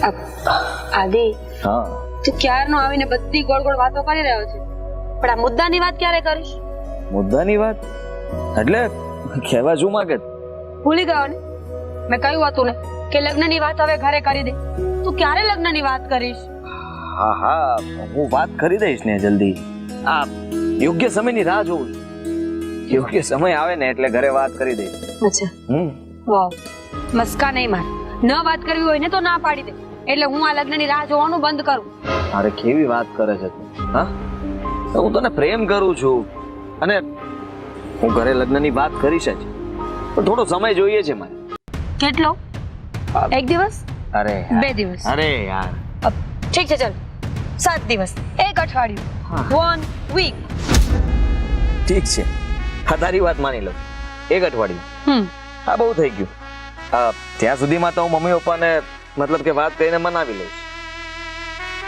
આદિ, હા તું ક્યારનો આવીને બધી ગોળ ગોળ વાતો કરી રહ્યો છે, પણ આ મુદ્દાની વાત ક્યારે કરીશ? મુદ્દાની વાત એટલે કહેવા શું માંગે? ભૂલી ગયો ને મેં કહ્યું હતું ને કે લગ્નની વાત હવે ઘરે કરી દે. તું ક્યારે લગ્નની વાત કરીશ? હા હા હું વાત કરી દઈશ ને જલ્દી. આ યોગ્ય સમયની રાહ જોઉં છું. યોગ્ય સમય આવે ને એટલે ઘરે વાત કરી દઈશ. અચ્છા, વાવ, મસ્કા નહીં માર. ન વાત કરવી હોય ને તો ના પાડી દે, એટલે હું આ લગ્નની રાહ જોવાનું બંધ કરું. અરે કેવી વાત કરે છે તું? હા, હું તને પ્રેમ કરું છું અને હું ઘરે લગ્નની વાત કરીશ જ, પણ થોડો સમય જોઈએ છે મારે. કેટલો? એક દિવસ? અરે 2 દિવસ? અરે યાર ઠીક છે, ચાલ 7 દિવસ, 1 અઠવાડિયું, 1 વીક. ઠીક છે, હા તારી વાત માની લઉં. 1 અઠવાડિયું હા બહુ થઈ ગયું. ત્યાં સુધીમાં તો હું મમ્મી પપ્પાને મતલબ કે વાત કરીને મનાવી લઈશ.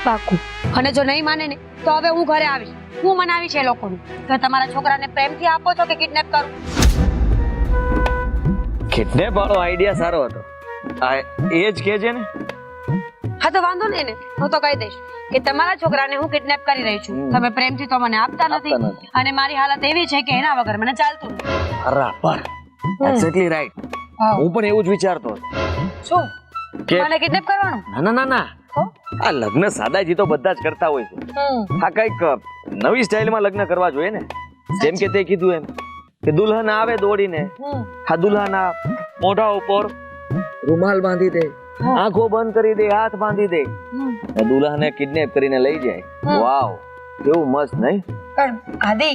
પાકું. અને જો નહીં માને ને તો હવે હું ઘરે આવીશ, હું મનાવીશ એ લોકોને. તો તમારા છોકરાને પ્રેમથી આપો છો કે કિડનેપ કરું? કિડનેપ વાળો આઈડિયા સારો હતો. આ એ જ કે છે ને. હા તો વાંધો નહીં ને, હું તો કહી દઈશ કે તમારા છોકરાને હું કિડનેપ કરી રહી છું. તમે પ્રેમથી તો મને આપતા નથી અને મારી હાલત એવી છે કે એના વગર મને ચાલતું નથી. બરાબર, એક્ઝેક્ટલી રાઈટ. હું પણ એવું જ વિચારતો હતો. શું કે મને કિડનેપ કરવાનું? ના ના ના, આ લગ્ન સાદાઈથી તો બધા જ કરતા હોય છે. આ કઈક નવી સ્ટાઇલમાં લગ્ન કરવા જોઈએ ને. જેમ કે તે કીધું એમ કે દુલ્હન આવે દોડીને, આ દુલ્હાના મોઢા ઉપર રૂમાલ બાંધી દે, આંખો બંધ કરી દે, હાથ બાંધી દે, અને દુલ્હાને કિડનેપ કરીને લઈ જાય. વાવ, કેવું મસ્ત નહીં? પણ આદિ,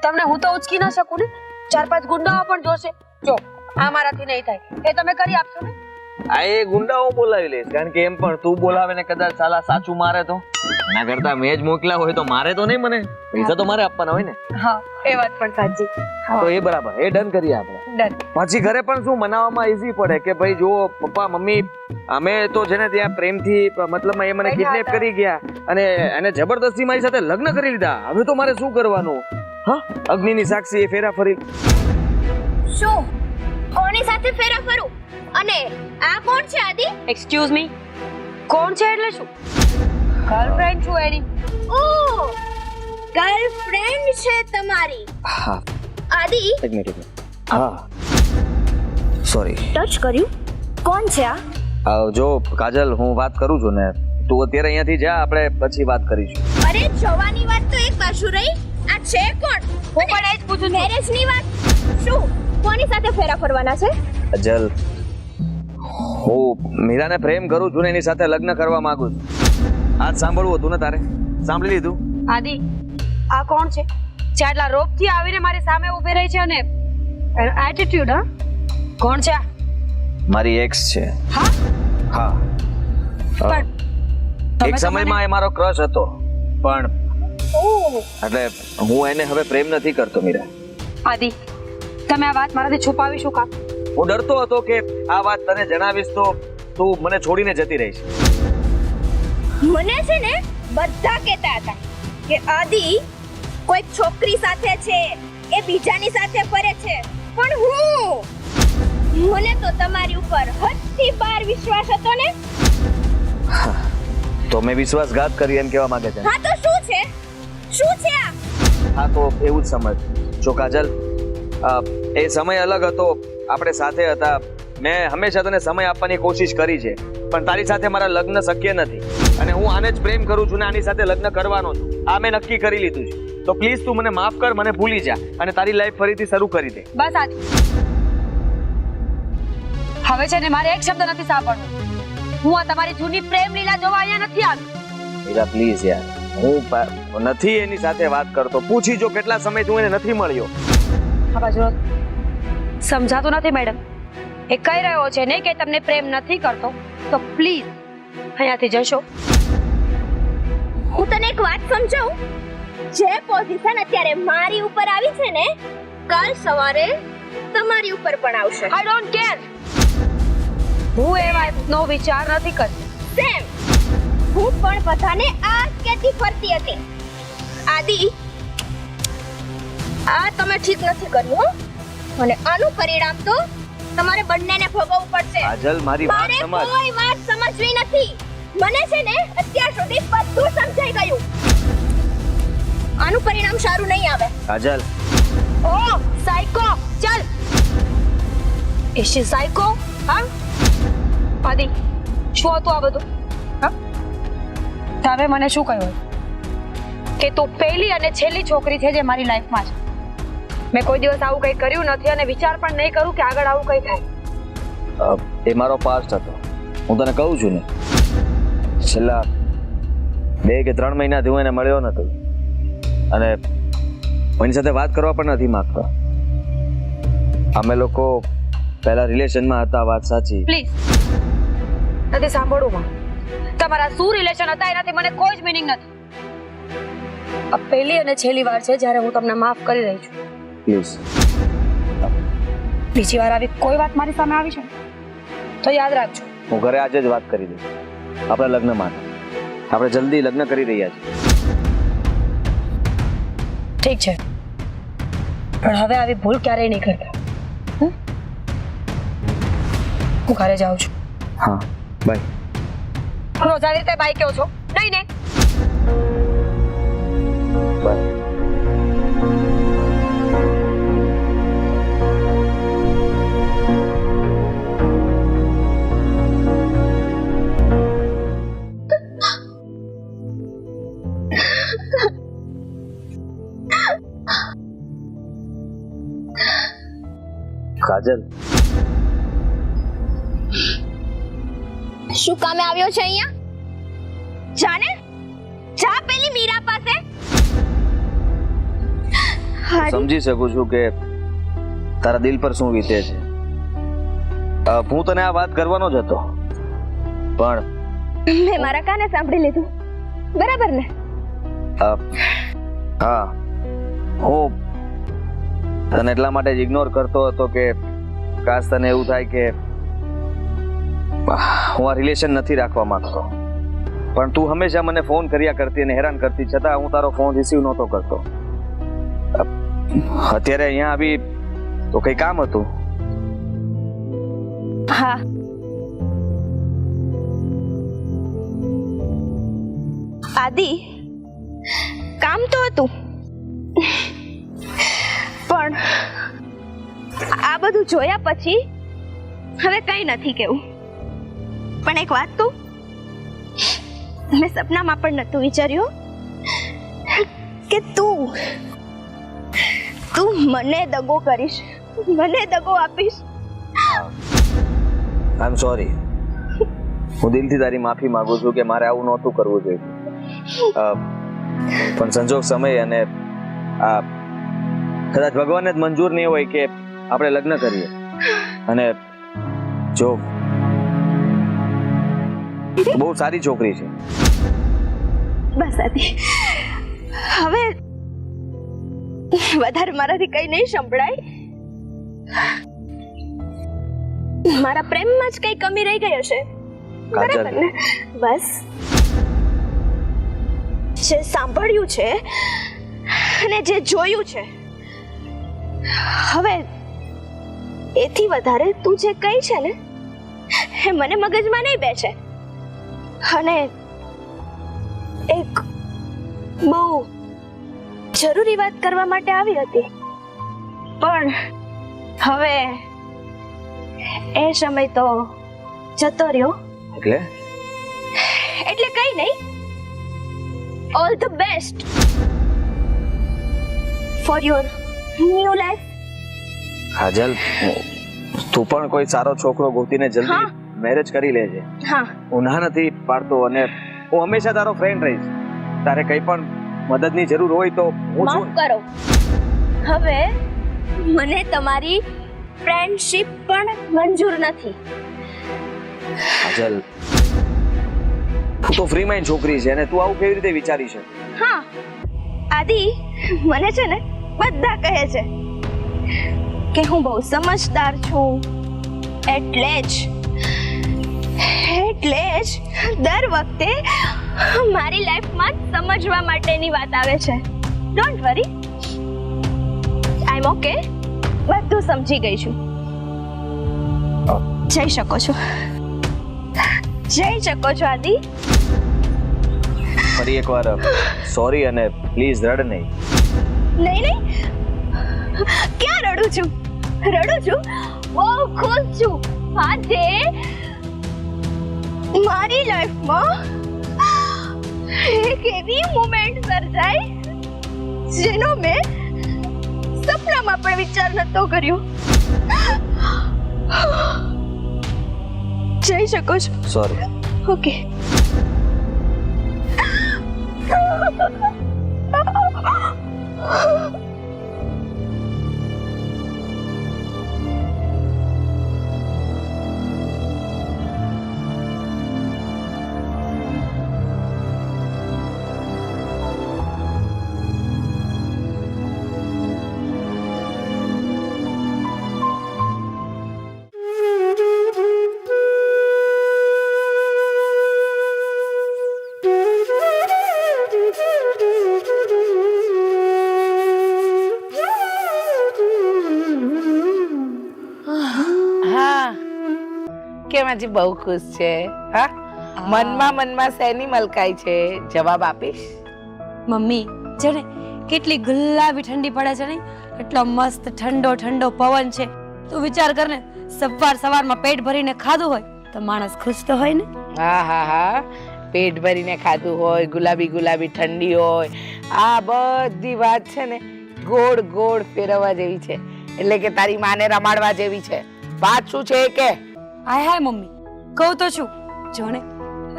તમને હું તો ઉચકી ના શકું ને. 4-5 ગુંડાઓ પણ જોશે. જો આ મારાથી નહીં થાય, એ તમે કરી આપશો ને? આ એ ગુંડાઓ બોલાવી લઈશ, કારણ કે એમ પણ તું બોલાવે ને કદાચ સાલા સાચું મારે તો એના કરતા મેં જ મોકલા હોય તો મારે તો નહીં, મને પૈસા તો મારે આપવાના હોય ને. હા, એ વાત પણ સાચી. તો એ બરાબર, એ ડન કરીએ આપણે. ડન. પછી ઘરે પણ શું મનાવવામાં ઈઝી પડે કે ભાઈ જો પપ્પા મમ્મી અમે તો છે ને ત્યાં પ્રેમથી મતલબમાં એ મને કિડનેપ કરી ગયા અને એને જબરદસ્તી મારી સાથે લગ્ન કરી લીધા. હવે તો મારે શું કરવાનું? હા, અગ્નિની સાક્ષી એ ફેરા ફરી. શું? કોની સાથે ફેરા ફરું? અને આ કોણ છે આદિ? એક્સક્યુઝ મી, કોણ છે એટલે શું? ગર્લફ્રેન્ડ છું એની. ઓહ, ગર્લફ્રેન્ડ છે તમારી? હા. આદિ, એક મિનિટ. હા, સોરી. ટચ કર્યું? કોણ છે આ? જો કાજલ, હું વાત કરું છું ને, તું અત્યારે અહીંયાથી જા, આપણે પછી વાત કરીશું. અરે જવાની વાત તો એક બાજુ રહી, આ છે કોણ? હું પણ એ જ પૂછું છું. મેરેજની વાત શું? કોની સાથે ફેરા ફરવાના છે? કાજલ, હું મીરાને પ્રેમ કરું છું ને એની સાથે લગ્ન કરવા માંગુ છું. આજ સાંભળવું હતું ને તારે? સાંભળી લીધું? આદિ, આ કોણ છે? ચાટલા રોપથી આવીને મારી સામે ઊભી રહી છે અને એટીટ્યુડ. હા, કોણ છે આ? મારી એક્સ છે. હા હા, પણ એક સમયમાં એ મારો ક્રશ હતો, પણ એટલે હું એને હવે પ્રેમ નથી કરતો. મીરા, આદિ, તમે આ વાત મારાથી છુપાવી શું કામ? હું ડરતો હતો કે આ વાત તને જણાવીશ તો તું મને છોડીને જતી રહીશ. મને છે ને બધા કહેતા હતા કે આદિ કોઈ છોકરી સાથે છે, એ બીજાની સાથે ફરે છે, પણ મને તો તમારી ઉપર હદથી બહાર વિશ્વાસ હતો ને. તો મેં વિશ્વાસઘાત કરી એમ કહેવા માંગે છે? હા તો શું છે? શું છે આ? હા તો એવું જ સમજ. જો કાજલ, એ સમય અલગ હતો, આપણે સાથે હતા. મેં હંમેશા તને સમય આપવાની કોશિશ કરી છે, પણ તારી સાથે મારા લગ્ન શક્ય નથી અને હું આને જ પ્રેમ કરું છું ને આની સાથે લગ્ન કરવાનો છું. આ મેં નક્કી કરી લીધું છે. તો પ્લીઝ તું મને માફ કર, મને ભૂલી જા અને તારી લાઈફ ફરીથી શરૂ કરી દે. બસ આદિ, હવે છે ને મારે એક શબ્દ નથી સાંભળવો. હું આ તમારી જૂની પ્રેમ લીલા જોવા અહીંયા નથી આવી. મીરા પ્લીઝ યાર, હું નથી એની સાથે વાત કરતો. પૂછી જો કેટલા સમય તું એને નથી મળ્યો. આ બાજુ સમજાતું નથી મેડમ. એ કહી રહ્યો છે ને કે તમને પ્રેમ નથી કરતો, તો પ્લીઝ અહીંયાથી જશો. હું તને એક વાત સમજાવું, જે પોઝિશન અત્યારે મારી ઉપર આવી છે ને, કાલ સવારે તમારી ઉપર પણ આવશે. I don't care. હું એ વાતનો વિચાર નથી કરતી. સેમ, હું પણ બધાને આ કહેતી ફરતી હતી. આદિ, આ તમે ઠીક નથી કર્યું, અને આનું પરિણામ તો તમારે બંનેને ભોગવવું પડશે. કાજલ મારી વાત મારે સમજ. કોઈ વાત સમજવી નથી. મને છે ને અત્યાર સુધી બધું સમજાઈ ગયું. આનું પરિણામ સારું નહીં આવે. કાજલ ઓ સાયકો ચલ એશી સાયકો હા આદિ શું હતું આ બધું હા તારે મને શું કહ્યું કે તું પહેલી અને છેલ્લી છોકરી છે જે મારી લાઈફમાં છે. મેં કોઈ દિવસ આવું કંઈ કર્યું નથી અને વિચાર પણ નહીં કરું કે આગળ આવું કંઈ થાય. એ મારો પાસ્ટ હતો. હું તને કહું છું ને, છેલ્લા 2 કે 3 મહિનાથી હું એને મળ્યો નથી અને એની સાથે વાત કરવા પણ નથી માંગતો. અમે લોકો પહેલા રિલેશનમાં હતા, વાત સાચી. પ્લીઝ નથી સાંભળવું માં. તમારા શું રિલેશન હતા એનાથી મને કોઈ જ મીનિંગ નથી. આ પહેલી અને છેલ્લી વાર છે જ્યારે હું તમને માફ કરી રહી છું. પ્લીઝ બીજી વાર આવી કોઈ વાત મારી સામે આવી છે તો યાદ રાખજો. હું ઘરે આજે જ વાત કરી દઈશ આપણા લગ્ન માટે. આપણે જલ્દી લગ્ન કરી રહ્યા છીએ. ઠીક છે પણ હવે આવી ભૂલ ક્યારેય નહીં કરતા. હું ઘરે જાઉં છું. હા બાય. રોજ આવી રીતે બાય કહો છો નહીં ને? બાય. કાજલ શું કામે આવ્યો છે અહીંયા? જાને જા પેલી મીરા પાસે. સમજી શકું છું કે તારા દિલ પર શું વીતે છે. હું તને આ વાત કરવાનો જ હતો પણ મેં મારા કાને સાંભળી લીધું. બરાબર ને? હા હું તને એટલા માટે જ ઇગ્નોર કરતો હતો કે કાશ તને એવું થાય કે હું આ રિલેશન નથી રાખવા માંગતો. પણ તું હંમેશા મને ફોન કર્યા કરતી અને હેરાન કરતી, છતાં હું તારો ફોન રિસીવ નહોતો કરતો. અત્યારે અહીંયા આવી તો કઈ કામ હતું? હા, આદિ કામ તો હતું પણ આ બધું જોયા પછી હવે કઈ નથી કેવું. પણ એક વાત તો મેં સપનામાં પણ નહોતું વિચાર્યું કે તું મને દગો કરીશ, મને દગો આપીશ. આઈ એમ સોરી. હું દિલથી તારી માફી માંગુ છું કે મારે આવું નહોતું કરવું જોઈએ. પણ સંજોગ સમય અને આ કદાચ ભગવાનને જ મંજૂર નહીં હોય કે આપણે લગ્ન કરીએ. અને જો બહુ સારી છોકરી છે. બસ આદિ, હવે વધારે મારાથી કઈ નહીં સંભળાય. મારા પ્રેમમાં જ કઈ કમી રહી ગઈ હશે. બરાબર ને? બસ જે સાંભળ્યું છે અને જે જોયું છે, હવે એથી વધારે તું જે કહી છે ને એ મને મગજમાં નહીં બેસે. અને એક બહુ જરૂરી વાત કરવા માટે આવી હતી પણ હવે એ સમય તો જતો રહ્યો. એટલે કઈ નહીં. All the best for your new life. Kajal, તું પણ કોઈ સારો છોકરો ગોતીને જલ્દી મેરેજ કરી લેજે. હા, હું ના નથી પાડતો અને હું હંમેશા તારો ફ્રેન્ડ રહીશ. તારે કઈ પણ મદદની જરૂર હોય તો હું છું. માફ કરો, હવે મને તમારી ફ્રેન્ડશિપ પણ મંજૂર નથી. કાજલ, તું તો ફ્રી માઇન્ડ છોકરી છે અને તું આવું કેવી રીતે વિચારી શકે? હા આદિ, મને છે ને બધા કહે છે કે હું બહુ સમજદાર છું. એટલે જ દર વખતે મારી લાઈફમાં સમજવા માટેની વાત આવે છે. Don't worry, I am okay. બધું સમજી ગઈ છું. જઈ શકો છો આદિ. ફરી એકવાર સોરી અને પ્લીઝ રડ નહીં. નહીં ક્યાં રડું છું બહુ ખુશ છું આજે મારી લાઈફમાં એક એવી મોમેન્ટ સર્જાઈ જેનો મેં સપનામાં પણ વિચાર નતો કર્યો. જઈ શકો છો. સોરી. ઓકે. કેમ આજે બહુ ખુશ છે? હા, મનમાં શેની મલકાઈ છે? જવાબ આપીશ? મમ્મી છે ને કેટલી ગુલાબી ઠંડી પડે છે ને, એટલો મસ્ત ઠંડો ઠંડો પવન છે. તું વિચાર કર ને, સવારમાં પેટ ભરીને ખાધું હોય તો માણસ ખુશ તો હોય ને. હા, પેટ ભરીને ખાધું હોય, ગુલાબી ઠંડી હોય, આ બધી વાત છે ને ગોળ ગોળ ફેરવવા જેવી છે. એટલે કે તારી માને રમાડવા જેવી છે. વાત શું છે કે? હાય મમ્મી, કહું તો છું. જો ને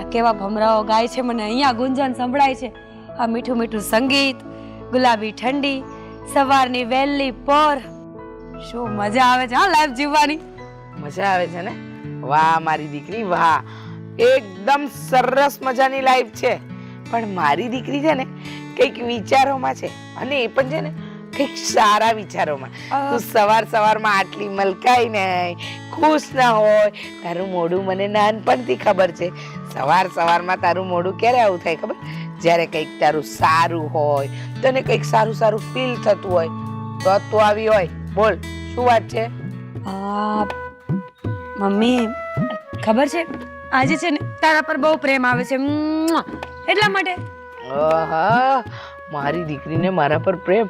આ કેવા ભમરાઓ ગાય છે, મને અહીંયા ગુંજન સંભળાય છે. આ મીઠું મીઠું સંગીત, ગુલાબી ઠંડી, સવારની વહેલી પોર, શું મજા આવે છે હા લાઈફ જીવવાની. મજા આવે છે ને? વાહ મારી દીકરી વાહ, એકદમ સરસ મજાની લાઈફ છે. પણ મારી દીકરી છે ને કઈક વિચારોમાં છે, અને એ પણ છે ને કઈક સારા વિચારોમાં. તું સવારમાં આટલી મલકાઈ ને ખુશ ના હોય. તારું મોઢું મને નાનપણથી ખબર છે. સવારમાં તારું મોઢું ક્યારે આવું થાય ખબર? જ્યારે કઈક તારું સારું હોય, તને કઈક સારું ફીલ થતું હોય તો તું આવી હોય. બોલ શું વાત છે? મમ્મી ખબર છે, આજે છે ને તારા પર બહુ પ્રેમ આવે છે, એટલા માટે. આહા, મારી દીકરીને મારા પર પ્રેમ.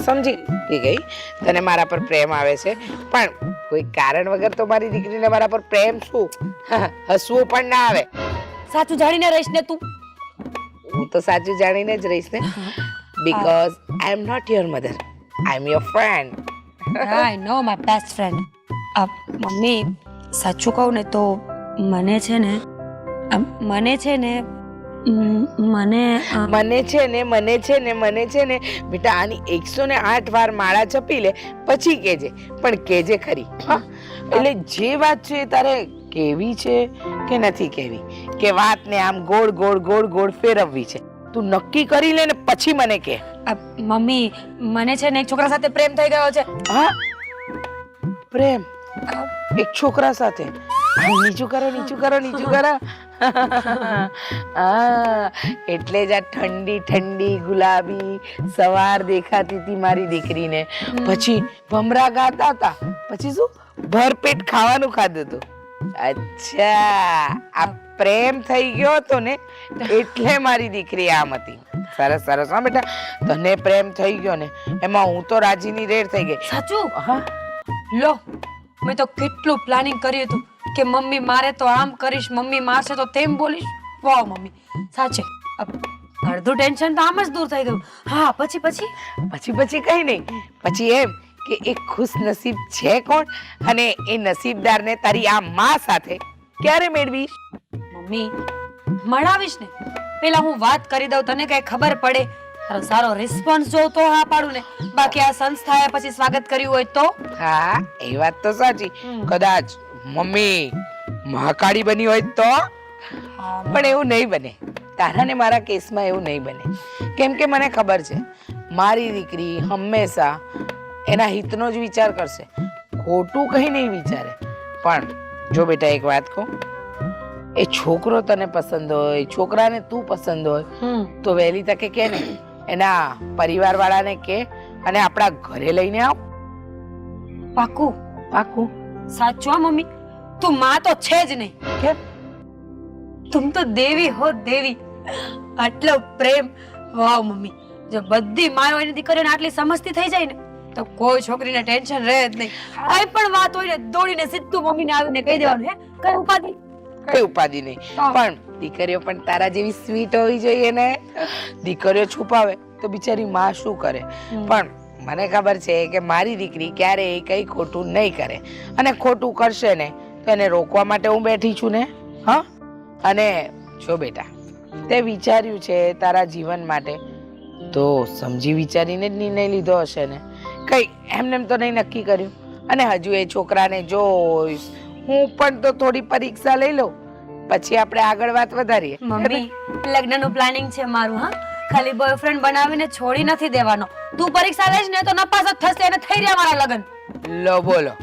સમજી ગઈ, તને મારા પર પ્રેમ આવે છે, પણ કોઈ કારણ વગર તો મારી દીકરીને મારા પર પ્રેમ શું? હસવું પણ ના આવે. સાચું જાણીને રહીશ ને તું? હું તો સાચું જાણીને જ રહીશ ને, because I am not your mother, I am your friend. I know my best friend. મમ્મી સાચું કહું ને તો મને છે ને બેટા આની 108 વાર માળા જપી લે પછી કેજે, પણ કેજે ખરી. એટલે જે વાત છે તારે કેવી છે કે નથી કેવી, કે વાતને આમ ગોળ ફેરવવી છે, તું નક્કી કરી લે ને પછી મને કે. મમ્મી મને છે ને એક છોકરા સાથે પ્રેમ થઈ ગયો છે. હા, પ્રેમ એક છોકરા સાથે? નીચું કરો. એટલે જ આ ઠંડી ગુલાબી સવાર દેખાતી હતી મારી દીકરીને. પછી ભમરા ગાતા હતા, પછી શું ભરપેટ ખાવાનું ખાધું હતું. અચ્છા, આ પ્રેમ થઈ ગયો હતો ને એટલે મારી દીકરી આમ હતી. સરસ. હા બેટા, તને પ્રેમ થઈ ગયો ને એમાં હું તો રાજીની રેડ થઈ ગઈ. સાચું? હા લો, મેં તો કેટલું પ્લાનિંગ કર્યું હતું કે મમ્મી મારે તો આમ કરીશ, મમ્મી મારશે તો તેમ બોલીશ. વાહ મમ્મી, સાચે અડધું ટેન્શન તો આમ જ દૂર થઈ ગયું. હા, પછી કઈ નહીં. પછી એમ કે એક ખુશ નસીબ છે કોણ, અને એ નસીબદારને તારી આ માં સાથે ક્યારે મેળવીશ? મમ્મી મળાવીશ ને, પેલા હું વાત કરી દઉં, તને કઈ ખબર પડે, તારો સારો રિસ્પોન્સ જો તો હા પાડું ને. બાકી આ સંસ્થાએ પછી સ્વાગત કર્યું હોય તો? હા, એ વાત તો સાચી. કદાચ મમ્મી મહાકાળી બની હોય તો? પણ એવું નહીં બને. તારા ને મારા કેસમાં એવું નહીં બને. કેમ કે મને ખબર છે મારી દીકરી હંમેશા એના હિતનો જ વિચાર કરશે, ખોટું કઈ નહીં વિચારે. પણ જો બેટા એક વાત કહું, એ છોકરો તને પસંદ હોય, છોકરાને તું પસંદ હોય તો વહેલી તકે કે ને એના પરિવાર વાળાને કે, અને આપણા ઘરે લઈને આવ. પાકું? સાચું હા મમ્મી, તું માં તો છે જ નહીં. કેમ? તુમ તો દેવી હો દેવી. આટલો પ્રેમ, વાવ મમ્મી. જો બધી માયો એની દીકરીઓને આટલી સમજતી થઈ જાય ને તો કોઈ છોકરીને ટેન્શન રહે જ નહીં. કઈ પણ વાત હોય ને દોડીને સીધું મમ્મીને આવીને કહી દેવાનું. હે કઈ ઉપાધિ? કઈ ઉપાધિ નહીં. હા. પણ દીકરીઓ પણ તારા જેવી સ્વીટ હોવી જોઈએ ને. દીકરીઓ છુપાવે તો બિચારી માં શું કરે? પણ મને ખબર છે કે મારી દીકરી ક્યારેય કઈ ખોટું નહીં કરે, અને ખોટું કરશે ને તો એને રોકવા માટે હું બેઠી છું ને. હા, અને જો બેટા, તે વિચાર્યું છે તારા જીવન માટે તો સમજી વિચારીને જ નિર્ણય લીધો હશે ને. કઈ એમને તો નહીં નક્કી કર્યું. અને હજુ એ છોકરાને જોઈશ, હું પણ તો થોડી પરીક્ષા લઈ લઉં, પછી આપણે આગળ વાત વધારીએ. મમ્મી, લગ્નનું પ્લાનિંગ છે મારું. હા, ખાલી બોયફ્રેન્ડ બનાવીને છોડી નથી દેવાનો. તું પરીક્ષા લઈશ ને તો નપાસ જ થશે અને થઈ રહ્યા મારા લગ્ન. लो बोलो,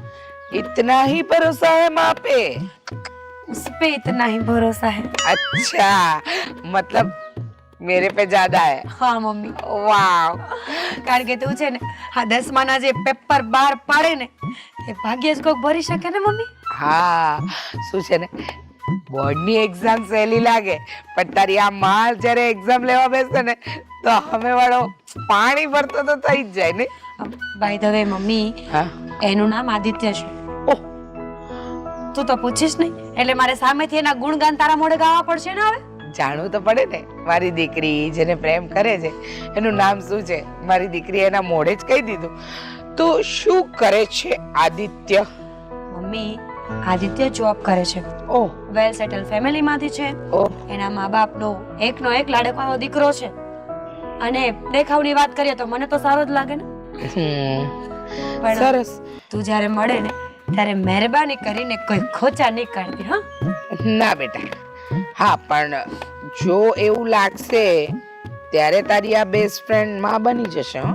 इतना ही भरोसा है माँ पे? उस पे इतना ही भरोसा है. अच्छा, मतलब मेरे पे ज्यादा है. હા મમ્મી, वाव. કારણ કે તું છે ને આ 10માના જે પેપર બહાર પાડે ને એ ભાગ્યે જ કોક ભરી શકે ને મમ્મી. હા, શું છે ને, બોર્ડની એક્ઝામ સહેલી લાગે, પણ તારી આ માલ જ્યારે એક્ઝામ લેવા બેસે ને તો હવે વાળો પાણી ભરતો તો થઈ જ જાય ને. બાય ધ વે મમ્મી, હા, એનું નામ આદિત્ય છે. ઓહ, તું તો પૂછીશ નહીં એટલે મારે સામેથી એના ગુણગાન તારા મોઢે ગાવા પડશે ને હવે. જાણવું તો પડે ને. મારી દીકરી જેને પ્રેમ કરે છે એનું નામ શું છે? મારી દીકરી એના મોઢે જ કહી દીધું. તો શું કરે છે આદિત્ય? મમ્મી, આદિત્ય જોબ કરે છે. ઓહ, વેલ સેટલ ફેમિલી માંથી છે. ઓહ, એના મા બાપનો એકનો એક લાડકવાળો દીકરો છે. અને દેખાવની વાત કરીએ તો મને તો સારો જ લાગે ને. પણ સરસ. તું જ્યારે મળે ને ત્યારે મહેરબાની કરીને કોઈ ખોચા નહીં કાઢતી. હા, ના બેટા. હા, પણ જો એવું લાગશે ત્યારે તારી આ બેસ્ટ ફ્રેન્ડ માં બની જશે. હો,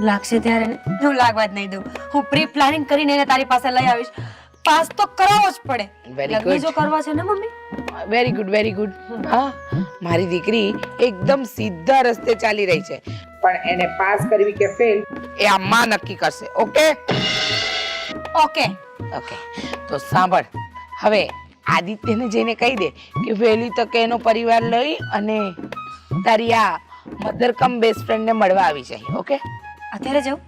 લાગશે ત્યારે ને. હું લાગવા જ નહીં દઉં. હું પ્રી પ્લાનિંગ કરીને એને તારી પાસે લઈ આવીશ. પાસ તો કરાવવો જ પડે. Very લગ્ન good. જો કરવા છે ને mummy. Very good, very good. હા, મારી દીકરી એકદમ સીધા રસ્તે ચાલી રહી છે, પણ એને પાસ કરવી કે ફેલ એ આ માં નક્કી કરશે. ઓકે? ઓકે. ઓકે, તો સાંભળ, હવે આદિત્યને જઈને કહી દે કે વહેલી તકે એનો પરિવાર લઈ અને તારી આ મધર કમ બેસ્ટ ફ્રેન્ડ ને મળવા આવી જાય. ઓકે? અત્યારે જાઉં?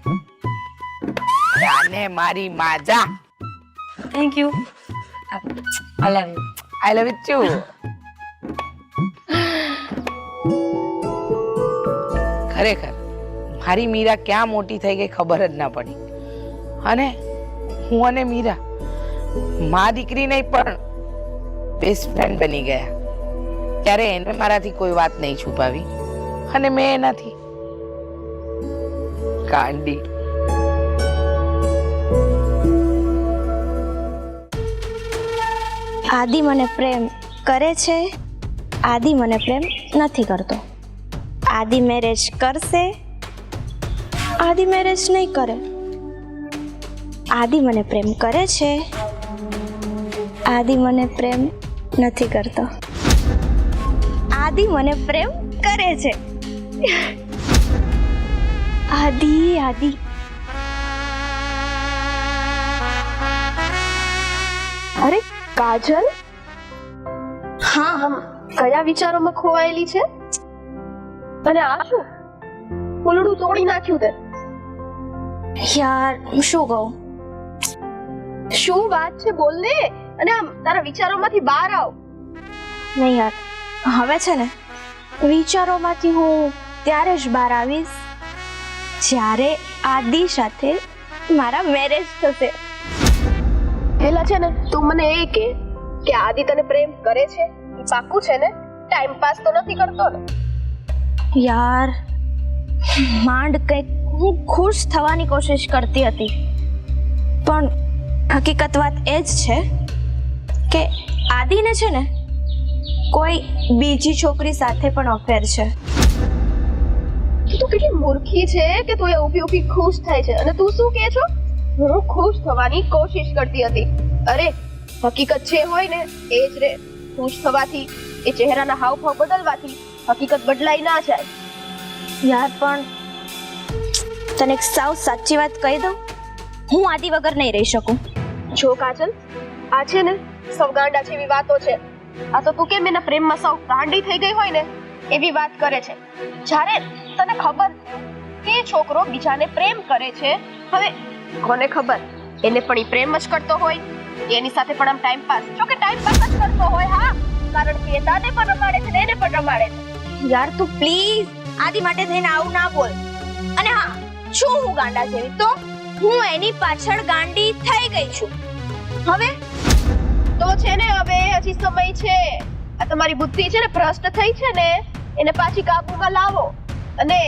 અને મારી માજા, thank you. I love you. I love you too. ખરેખર મારી મીરા ક્યાં મોટી થઈ ગઈ ખબર જ ના પડી. અને હું અને મીરા માં દીકરી નહીં પણ બેસ્ટ ફ્રેન્ડ બની ગયા. ત્યારે એને મારાથી કોઈ વાત નહીં છુપાવી અને મેં એનાથી. કાંડી. આદિ મને પ્રેમ કરે છે, આદિ મને પ્રેમ નથી કરતો. આદિ મેરેજ કરશે, આદિ મેરેજ નહીં કરે. આદિ મને પ્રેમ કરે છે, આદિ મને પ્રેમ નથી કરતો. આદિ મને પ્રેમ કરે છે. આદિ આદિ અરે કાજલ, હા હા કયા વિચારોમાં ખોવાયેલી છે? અને આ શું ફૂલડું તોડી નાખ્યું તે? યાર શું કહું? શું વાત છે બોલ ને. અને આમ તારા વિચારોમાંથી બહાર આવ. નહીં યાર, હવે છે ને વિચારોમાંથી હું ત્યારે જ બહાર આવીશ જ્યારે આદિ સાથે મારા મેરેજ થશે. પેલા છે ને તું મને એ કે આદિ તને પ્રેમ કરે છે? ઈ પાક્કું છે ને? ટાઈમ પાસ તો નથી કરતો ને? યાર માંડ કંઈક હું ખુશ થવાની કોશિશ કરતી હતી, પણ હકીકત વાત એ જ છે કે આદિને છે ને કોઈ બીજી છોકરી સાથે પણ અફેર છે. તું કેટલી મૂર્ખી છે કે તું એ ઊભી ઊભી ખુશ થાય છે અને તું શું કહે છો? હું ખુશ થવાની કોશિશ કરતી હતી. અરે હકીકત જે હોય ને એ જ રે. ખુશ થવાથી, એ ચહેરાના હાવભાવ બદલવાથી હકીકત બદલાઈ ના જાય. યાર પણ તને એક સાવ સાચી વાત કહી દઉં, હું આદિ વગર નહીં રહી શકું. જો કાજલ, આ છે ને સૌ ગાંડા જેવી વાતો છે. આ તો તું કેમ એના પ્રેમમાં સૌ ગાંડી થઈ ગઈ હોય ને એવી વાત કરે છે. જ્યારે તને ખબર છે કે એ છોકરો બીજાને પ્રેમ કરે છે, હવે કોને ખબર એને પણ ઈ પ્રેમ જ કરતો હોય, એની સાથે પણ આમ ટાઈમ પાસ, જો કે ટાઈમ પાસ જ કરતો હોય. હા, કારણ કે એ તાને પણ રમાડે છે ને એને પણ રમાડે છે. યાર તું પ્લીઝ આદિ માટે થઈને આવું ના બોલ. અને હા, છું હું ગાંડા જેવી તો હું એની પાછળ ગાંડી થઈ ગઈ છું. હવે તો છે ને હવે હજી સમય છે. આ તમારી બુદ્ધિ છે ને ભ્રષ્ટ થઈ છે ને એને પાછી કાબુમાં લાવો અને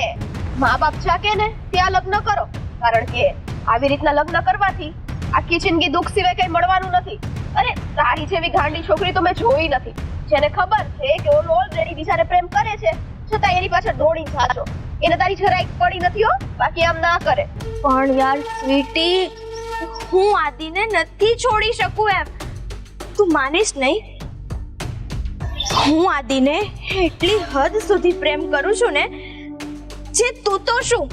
મા બાપ જાકે ને ત્યાં લગ્ન કરો, કારણ કે આવી રીતના લગ્ન કરવાથી આખી જિંદગી દુઃખ સિવાય કઈ મળવાનું નથી. અરે તારી જેવી ગાંડી છોકરી તો મેં જોઈ નથી, જેને ખબર છે કે ઓલો ઓલરેડી બીજાને પ્રેમ કરે છે છતાં એની પાછળ દોડી જાશો. એને તારી જરાય પડી નથી હો, બાકી આમ ના કરે. પણ યાર સ્વીટી, હું આદિને નથી છોડી શકું એમ. તું માનીશ નહીં, હું આદિને એટલી હદ સુધી પ્રેમ કરું છું ને જે તું તો શું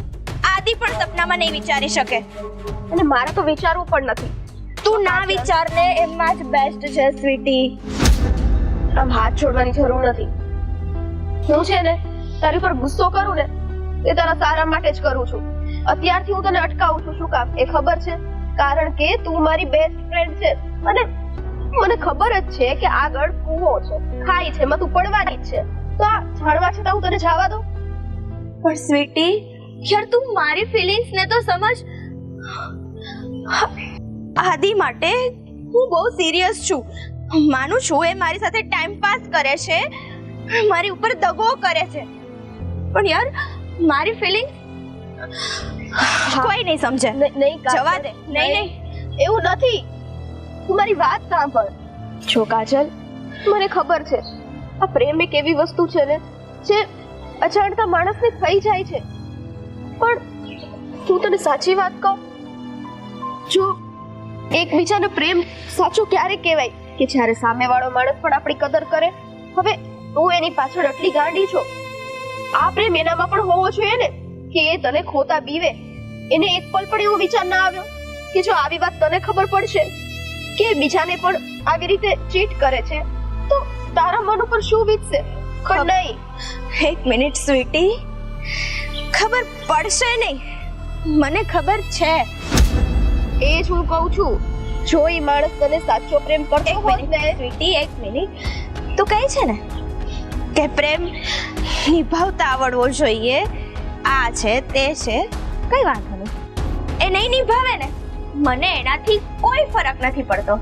આદિ પણ સપનામાં નહીં વિચારી શકે. અને મારે તો વિચારવું પણ નથી. તું ના વિચારને એમાં જ બેસ્ટ છે સ્વીટી. આમ હાથ છોડવાની જરૂર નથી. હું છે ને તારી પર ગુસ્સો કરું ને એ તારા સારા માટે જ કરું છું. અત્યારથી હું તને અટકાવું છું. શું કામ એ ખબર છે? કારણ કે તું મારી બેસ્ટ ફ્રેન્ડ છે અને મને ખબર જ છે કે આગળ કૂવો છે, ખાઈ છે, એમાં તું પડવાની જ છે. તો આ જાણવા છતાં હું તને જવા દઉં? પણ સ્વીટી, યાર તું મારી ફિલિંગ્સ ને તો સમજ. આદિ માટે હું બહુ સિરિયસ છું. માનું છું એ મારી સાથે ટાઈમ પાસ કરે છે, મારી ઉપર દગો કરે છે, પણ યાર મારી ફિલિંગ કોઈ નહીં સમજે. નહીં જવા દે. નહીં, એવું નથી. તું મારી વાત સાંભળ. જો કાજલ, મને ખબર છે આ પ્રેમ એક એવી વસ્તુ છે ને જે અજાણતા માણસને થઈ જાય છે, પણ હું તને સાચી વાત કહું, જો એકબીજાનો પ્રેમ સાચો ક્યારે કહેવાય કે જ્યારે સામેવાળો માણસ પણ આપણી કદર કરે. હવે તું એની પાછળ આટલી ગાંડી છો, આ પ્રેમ એનામાં પણ હોવો જોઈએ ને કે એ તને ખોટા બીવે. એને એક પલ પણ એવો વિચાર ના આવ્યો કે જો આવી વાત તને ખબર પડશે કે બીજાને પણ આવી રીતે ચીટ કરે છે તો તારા મન ઉપર શું વીતશે? પણ નહીં. એક મિનિટ સ્વીટી, ખબર પડશે નહીં, મને ખબર છે. એ જ હું કહું છું. જો એ માણસ તને સાચો પ્રેમ કરતો હોત ને. સ્વીટી, એક મિનિટ. તું કહે છે ને કે પ્રેમ નિભાવતા આવડવો જોઈએ, આ છે તે છે, કઈ વાંધો નહીં. એ નહીં નિભાવે ને, મને એનાથી કોઈ ફરક નથી પડતો,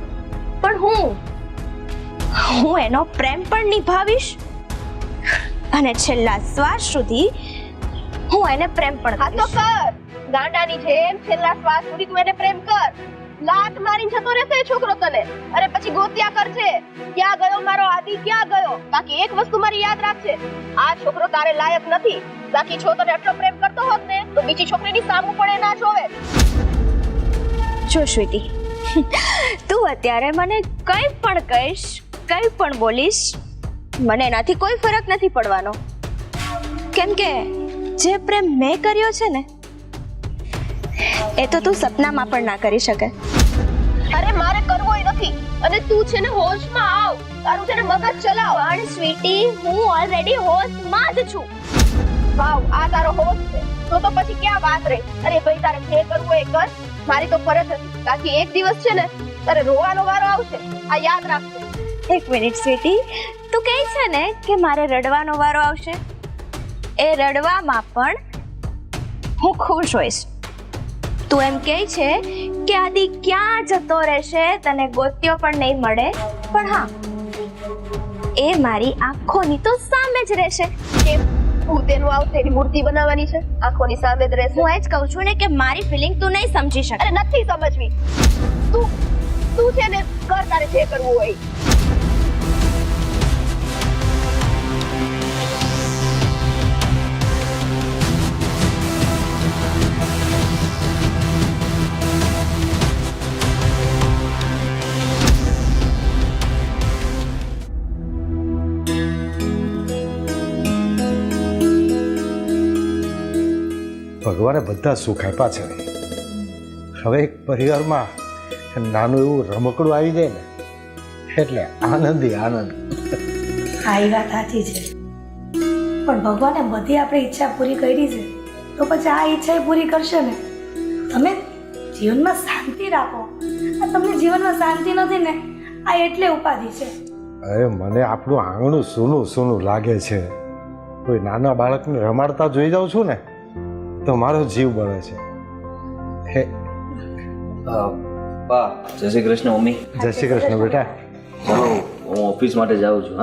પણ હું એનો પ્રેમ પણ નિભાવીશ અને છેલ્લા શ્વાસ સુધી હું એને પ્રેમ પણ હા તો કર. ગાંડાની જેમ છેલ્લા શ્વાસ સુધી તું એને પ્રેમ કર. લાત મારીને જતો રહેશે એ છોકરો તને. અરે પછી ગોત્યા કરશે ક્યાં ગયો મારો આદિ, ક્યાં ગયો. બાકી એક વસ્તુ મારી યાદ રાખજે, આ છોકરો તારે લાયક નથી. બાકી જો તને આટલો પ્રેમ કરતો હોત ને તો બીજી છોકરીની સામું પણ એ ના જોવે. જો સ્વીટી, તું અત્યારે મને કંઈ પણ કહીશ, કંઈ પણ બોલીશ, મને એનાથી કોઈ ફરક નથી પડવાનો, કેમ કે જે પ્રેમ મેં કર્યો છે ને એ તો તું સપનામાં પણ ના કરી શકે. અરે મારે કરવોય નથી અને તું છે ને હોશમાં આવ. તારું છે ને મગજ ચલાવ. પણ સ્વીટી, હું ઓલરેડી હોશમાં જ છું. વાવ, આ તારો હોશ છે તો પછી ક્યાં વાત રહી? અરે ભાઈ, તારે જે કરવું એ કર. મારી તો ફરજ હતી. બાકી એક દિવસ છે ને તારે રોવાનો વારો આવશે, આ યાદ રાખજે. એક મિનિટ સ્વીટી, તું કહે છે ને કે મારે રડવાનો વારો આવશે, એ રડવામાં પણ હું ખુશ હોઈશ. તું એમ કહે છે કે આદિ ક્યાં જતો રહેશે, તને ગોત્યો પણ નહીં મળે, પણ હા, એ મારી આંખોની તો સામે જ રહેશે. કેમ? તું તેનું આવશે એની મૂર્તિ બનાવવાની છે, આંખોની સામે જ રહેશે. હું એ જ કહું છું ને કે મારી ફિલિંગ તું નહીં સમજી શકે. અરે નથી સમજવી. તું છે ને કર તારે જે કરવું હોય. ભગવાને બધા સુખ આપ્યા છે. હવે એક પરિવારમાં નાનું એવું રમકડું આવી જાય ને એટલે આનંદી આનંદ. હા એ વાત સાચી છે, પણ ભગવાને બધી આપણી ઈચ્છા પૂરી કરી છે તો પછી આ ઈચ્છા પૂરી કરશે ને. તમે જીવનમાં શાંતિ રાખો. આ તમને જીવનમાં શાંતિ નથી ને, આ એટલે ઉપાધિ છે. અરે મને આપણું આંગણું સૂનું સૂનું લાગે છે. કોઈ નાના બાળકને રમાડતા જોઈ જાઉં છું ને તો મારો જીવ બળે છે. હે બા જય શ્રી કૃષ્ણ મમ્મી. જય શ્રી કૃષ્ણ બેટા. ચાલો હું ઓફિસ માટે જાઉં છું.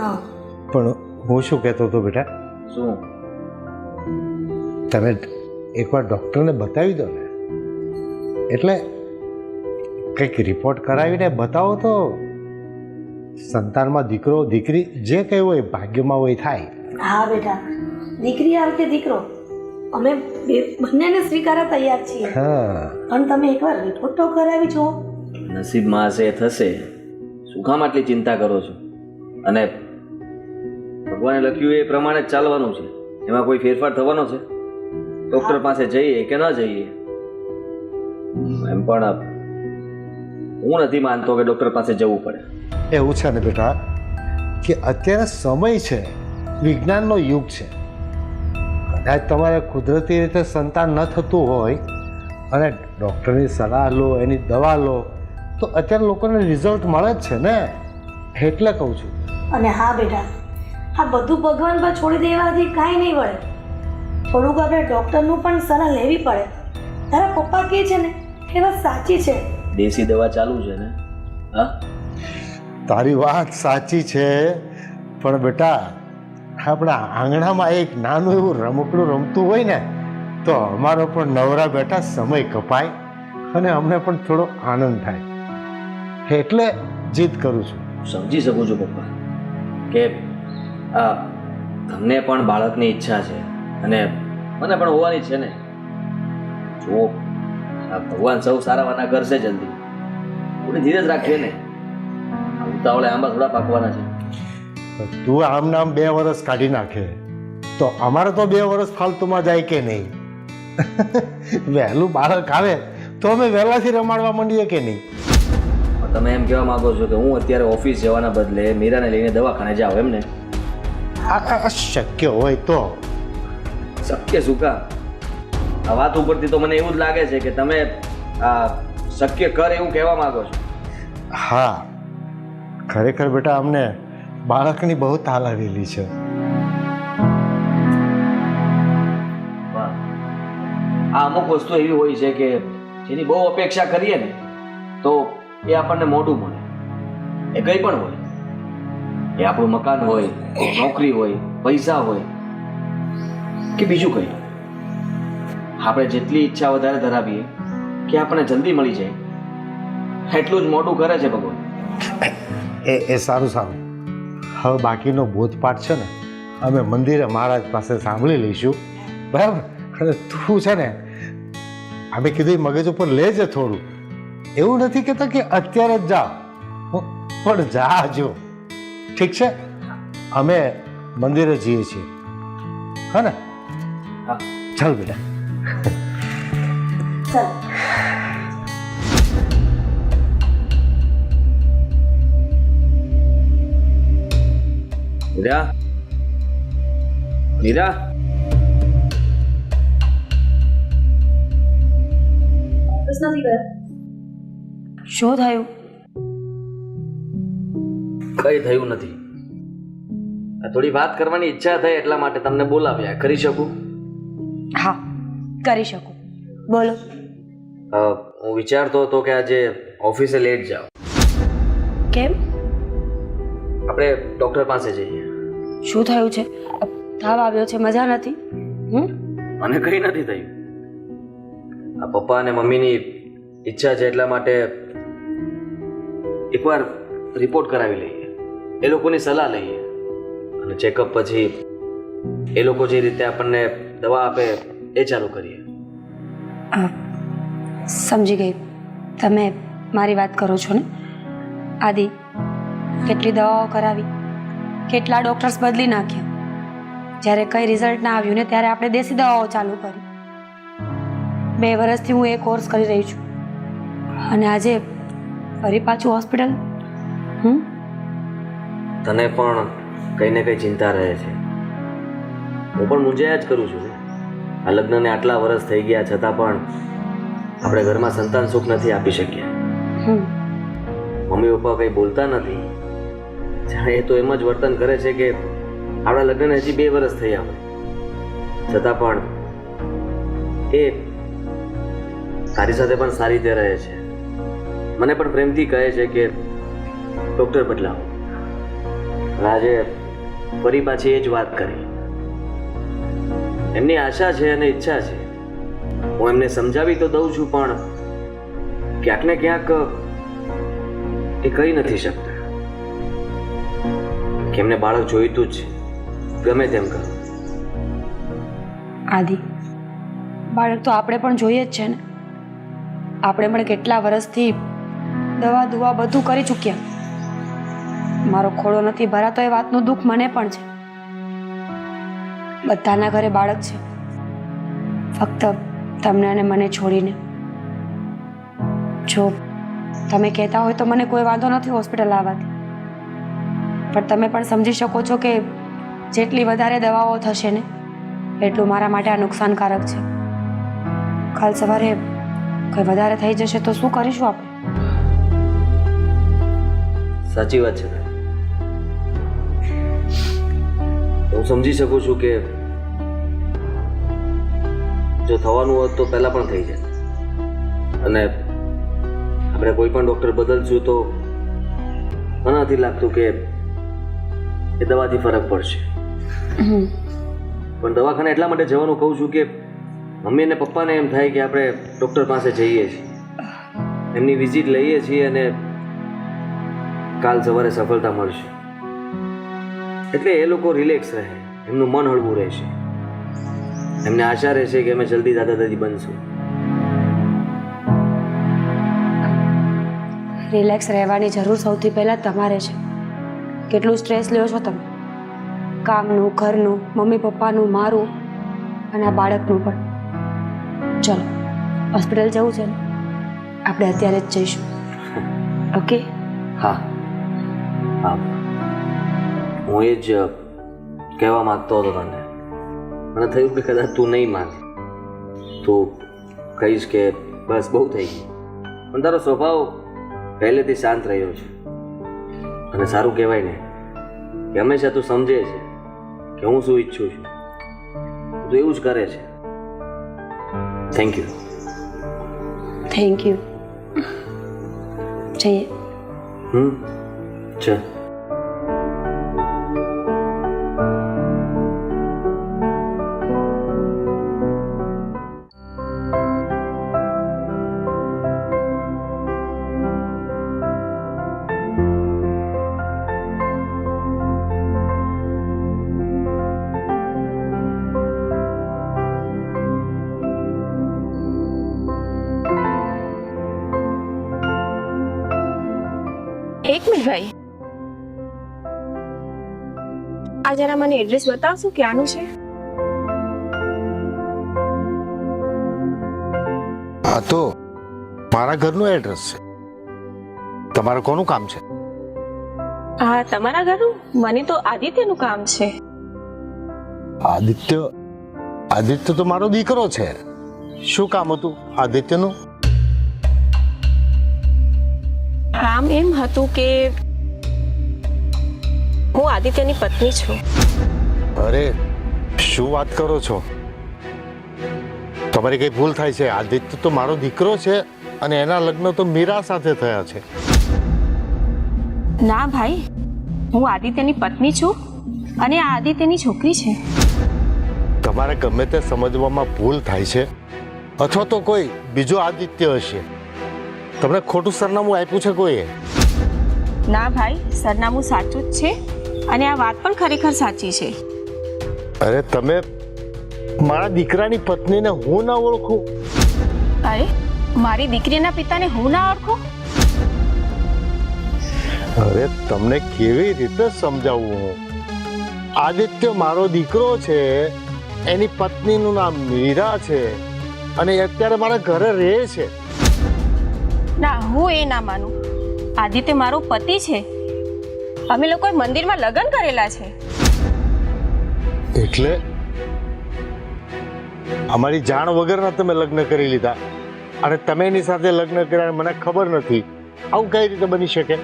હા પણ હું શું કહેતો હતો બેટા, શું? તમે એકવાર ડૉક્ટરને બતાવી દો ને, એટલે કંઈક રિપોર્ટ કરાવીને બતાવો તો સંતાનમાં દીકરો દીકરી જે કંઈ હોય ભાગ્યમાં હોય થાય. હા બેટા, દીકરી આવે કે દીકરો અમે બંનેને સ્વીકારવા તૈયાર છીએ, હા પણ તમે એકવાર રિપોર્ટ તો કરાવી જુઓ. નસીબમાં હશે થશે, શું કામ આટલી ચિંતા કરો છો? અને ભગવાને લખ્યું એ પ્રમાણે જ ચાલવાનું છે, એમાં કોઈ ફેરફાર થવાનો છે? ડૉક્ટર પાસે જઈએ કે ન જઈએ, એમ પણ હું નથી માનતો કે ડૉક્ટર પાસે જવું પડે. એવું છે ને બેટા કે અત્યારે સમય છે, વિજ્ઞાનનો યુગ છે. કદાચ તમારે કુદરતી રીતે સંતાન ન થતું હોય અને ડૉક્ટરની સલાહ લો, એની દવા લો તો અત્યારે લોકોને રિઝલ્ટ મળે જ છે ને, એટલે કહું છું. અને હા બેટા, આ બધું ભગવાન પર છોડી દેવાથી કાંઈ નહીં વળે. થોડુંક આપણે ડૉક્ટરનું પણ સલાહ લેવી પડે. તારા પપ્પા કહે છે ને એ વાત સાચી છે. દેશી દવા ચાલુ છે ને? હા તારી વાત સાચી છે, પણ બેટા આપણા આંગણામાં એક નાનું એવું રમકડું રમતું હોય ને તો અમારો પણ નવરા બેઠા સમય કપાય અને અમને પણ થોડો આનંદ થાય, એટલે જીદ કરું છું. સમજી શકું છું પપ્પા કે આ તમને પણ બાળકની ઈચ્છા છે અને મને પણ હોવાની છે ને. જો આ ભગવાન સૌ સારાવાના કરશે જલ્દી, થોડી ધીરજ રાખીએ ને. ઉતાવળે આંબા થોડા પાકવાના છે. તું આમ નામ 2 વર્ષ કાઢી નાખે તો અમારે તો 2 વર્ષ ફાલતુમાં જાય કે નહીં? વહેલું બાળક આવે તો અમે વહેલાથી રમાડવા માંડીએ કે નહીં? તમે એમ કહેવા માંગો છો કે હું અત્યારે ઓફિસ જવાના બદલે મીરાને લઈને દવાખાને જાઉં, એમ ને? આ શક્ય હોય તો. શક્ય શું કામ? આ વાત ઉપરથી તો મને એવું જ લાગે છે કે તમે આ શક્ય કર એવું કહેવા માંગો છો. હા ખરેખર બેટા અમને બાળકની બહુ તાલ આવેલી છે. વાહ, આ અમુક વસ્તુ એવી હોય છે કે જેની બહુ અપેક્ષા કરીએ ને તો એ આપણને મોઢું મળે. એ કંઈ પણ હોય, એ આપણું મકાન હોય, નોકરી હોય, પૈસા હોય કે બીજું કંઈ. આપણે જેટલી ઈચ્છા વધારે ધરાવીએ કે આપણને જલ્દી મળી જાય એટલું જ મોટું કરે છે ભગવાન. એ સારું સારું. હવે બાકીનો બોધપાઠ છે ને અમે મંદિરે મહારાજ પાસે સાંભળી લઈશું, બરાબર? અને તું છે ને અમે કીધું મગજ ઉપર લેજે થોડું. એવું નથી કહેતા કે અત્યારે જ જાઓ, પણ જાજો, ઠીક છે? અમે મંદિરે જઈએ છીએ, હા ને? હા ચાલ બેટા. ચાલ મીરા, મીરા, બસ નથી ગયા. શું થયું? કઈ થયું નથી. આ થોડી વાત કરવાની ઈચ્છા થઈ એટલા માટે તમને બોલાવ્યા. કરી શકું? હા કરી શકું, બોલો. હું વિચારતો હતો કે આજે ઓફિસે લેટ જાઓ. કેમ? આપણે ડૉક્ટર પાસે જઈએ. શું થયું છે? તાવ આવ્યો છે? મજા નથી? મને કંઈ નથી થયું. આ પપ્પા અને મમ્મીની ઈચ્છા છે એટલા માટે એકવાર રિપોર્ટ કરાવી લઈએ, એ લોકોની સલાહ લઈએ અને ચેકઅપ પછી એ લોકો જે રીતે આપણને દવા આપે એ ચાલુ કરીએ. સમજી ગઈ. તમે મારી વાત કરો છો ને? આદિ, કેટલી દવાઓ કરાવી, કેટલા ડૉક્ટર્સ બદલી નાખ્યા. જ્યારે કંઈ રિઝલ્ટ ના આવ્યું ને ત્યારે આપણે દેશી દવાઓ ચાલુ કરી. 2 વર્ષથી હું એ કોર્સ કરી રહી છું. અને આજે ફરી પાછું હોસ્પિટલ. તને પણ કંઈ ને કંઈ ચિંતા રહે છે. હું પણ મૂંઝાયા જ કરું છું. આ લગ્નને આટલા વર્ષ થઈ ગયા છતાં પણ આપણે ઘરમાં સંતાન સુખ નથી આપી શક્યા. મમ્મી પપ્પા કંઈ બોલતા નથી. જાણે એ તો એમ જ વર્તન કરે છે કે આપણા લગ્નને હજી 2 વર્ષ થયા હોય, છતાં પણ એ તારી સાથે પણ સારી રીતે રહે છે. મને પણ પ્રેમથી કહે છે કે ડૉક્ટર બદલાવો. આજે ફરી પાછી એ જ વાત કરી. એમની આશા છે અને ઈચ્છા છે. હું એમને સમજાવી તો દઉં છું, પણ ક્યાંક ને ક્યાંક એ કહી નથી શકતા કે એમને બાળક જોઈતું જ છે, ગમે તેમ કરો. આદિ, બાળક તો આપણે પણ જોઈએ જ છે ને. આપણે પણ કેટલા વર્ષથી દવા દુવા બધું કરી ચૂક્યા. મારો ખોળો નથી ભરાતો એ વાતનું દુઃખ મને પણ છે. બધાના ઘરે બાળક છે, ફક્ત તમને અને મને છોડીને. જો તમે કહેતા હોય તો મને કોઈ વાંધો નથી હોસ્પિટલ આવવાથી, પણ તમે પણ સમજી શકો છો કે જેટલી વધારે દવાઓ થશે ને એટલું મારા માટે આ નુકસાનકારક છે. કાલ સવારે કોઈ વધારે થઈ જશે તો શું કરીશું આપણે? સાચી વાત છે. હું સમજી શકું છું કે જો થવાનું હોત તો પહેલા પણ થઈ જાય, અને આપણે કોઈ પણ ડૉક્ટર બદલશું તો મને નથી લાગતું કે એ દવાથી ફરક પડશે. પણ દવાખાને એટલા માટે જવાનું કહું છું કે મમ્મી અને પપ્પાને એમ થાય કે આપણે ડૉક્ટર પાસે જઈએ છીએ, એમની વિઝિટ લઈએ છીએ અને કાલ સવારે સફળતા મળશે. એટલે એ લોકો રિલેક્સ રહે, એમનું મન હળવું રહેશે, એમને આશા રહેશે કે અમે જલ્દી દાદા દાદી બનશું. રિલેક્સ રહેવાની જરૂર સૌથી પહેલાં તમારે છે. કેટલું સ્ટ્રેસ લ્યો છો તમે, કામનું, ઘરનું, મમ્મી પપ્પાનું, મારું અને આ બાળકનું પણ. ચલો હોસ્પિટલ જવું છે ને, આપણે અત્યારે જ જઈશું. ઓકે? હા હા, હું એ જ કહેવા માંગતો હતો તને. મને થયું કે કદાચ તું નહીં માને, તું કહીશ કે બસ બહુ થઈ ગયું. પણ તારો સ્વભાવ પહેલેથી શાંત રહ્યો છે અને સારું કહેવાય ને કે હંમેશા તું સમજે છે કે હું શું ઈચ્છું છું. તું એવું જ કરે છે. Thank you. Thank you. જઈએ. ચાલ. એક મિનિટ ભાઈ, આ જરા મને એડ્રેસ બતાવશો કે આનું છે? આ તો મારા ઘરનું એડ્રેસ છે. તમારે કોનું કામ છે? હા, તમારા ઘરનું? મને તો આદિત્યનું કામ છે. આદિત્ય તો મારો દીકરો છે. શું કામ હતું આદિત્યનું? કામ એમ હતું કે હું આદિત્યની પત્ની છું. અરે શું વાત કરો છો? તમારી કઈ ભૂલ થાય છે. આદિત્ય તો મારો દીકરો છે અને એના લગ્ન તો મીરા સાથે થયા છે. ના ભાઈ, હું આદિત્યની પત્ની છું અને આ આદિત્યની છોકરી છે. તમારે ગમે તે સમજવામાં ભૂલ થાય છે, અથવા તો કોઈ બીજો આદિત્ય હશે. તમને ખોટું સરનામું આપ્યું છે કોઈએ? ના ભાઈ, સરનામું સાચું જ છે અને આ વાત પણ ખરેખર સાચી છે. અરે તમે મારા દીકરાની પત્નીને હું ના ઓળખું? અરે, મારી દીકરીના પિતાને હું ના ઓળખું? અરે તમને કેવી રીતે સમજાવું હું? આદિત્ય મારો દીકરો છે, એની પત્નીનું નામ મીરા છે અને એ અત્યારે મારા ઘરે રહે છે. ના, હું એ ના માનું. આદિત્ય મારો પતિ છે. અમે લોકોએ મંદિરમાં લગ્ન કરેલા છે. એટલે અમારી જાણ વગરના તમે લગ્ન કરી લીધા અને તમે એની સાથે લગ્ન કર્યા મને ખબર નથી. આવું કઈ રીતે બની શકે?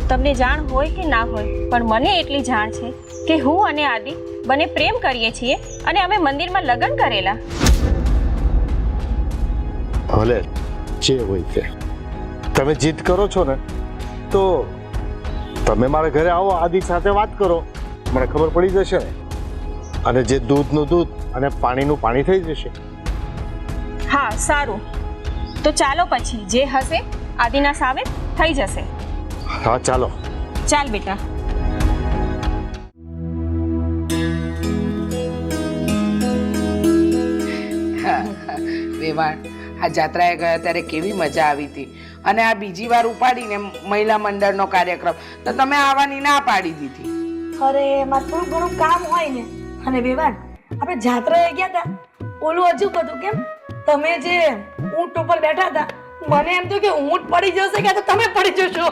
તમને જાણ હોય કે ના હોય, પણ મને એટલી જાણ છે કે હું અને આદિ બંને પ્રેમ કરીએ છીએ અને અમે મંદિરમાં લગ્ન કરેલા. ભલે જે હોય તે. તમે જીદ કરો છો ને તો તમે મારા ઘરે આવો, આદિ સાથે વાત કરો, મને ખબર પડી જશે ને. અને જે દૂધનું દૂધ અને પાણીનું પાણી થઈ જશે. હા, સારું. તો ચાલો પછી જે હશે આદિના સામે થઈ જશે. હા ચાલો. ચાલ બેટા. વેવાણ, આ જાત્રાએ ગયા ત્યારે કેવી મજા આવી હતી, અને આ બીજી વાર ઉપાડીને મહિલા મંડળનો કાર્યક્રમ તો તમે આવવાની ના પાડી દીધી. અરે એમાં થોડું ઘણું કામ હોય ને. અને વેવાણ, આપણે જાત્રાએ ગયા હતા, ઓલું હજુ બધું કેમ તમે જે ઊંટ ઉપર બેઠા હતા, મને એમ થયું કે ઊંટ પડી જશે કે તમે પડી જશો.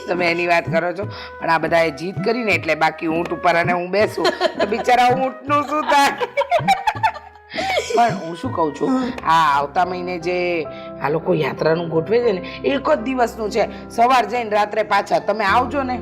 તમે એની વાત કરો છો, પણ આ બધાએ જીત કરીને એટલે બાકી ઊંટ ઉપર અને હું બેસું તો બિચારા ઊંટનું શું થાય? પણ હું શું કહું છું, આ આવતા મહિને જે આ લોકો યાત્રાનું ગોઠવે છે ને, એક જ દિવસનું છે. સવાર જઈને રાત્રે પાછા. તમે આવજો ને.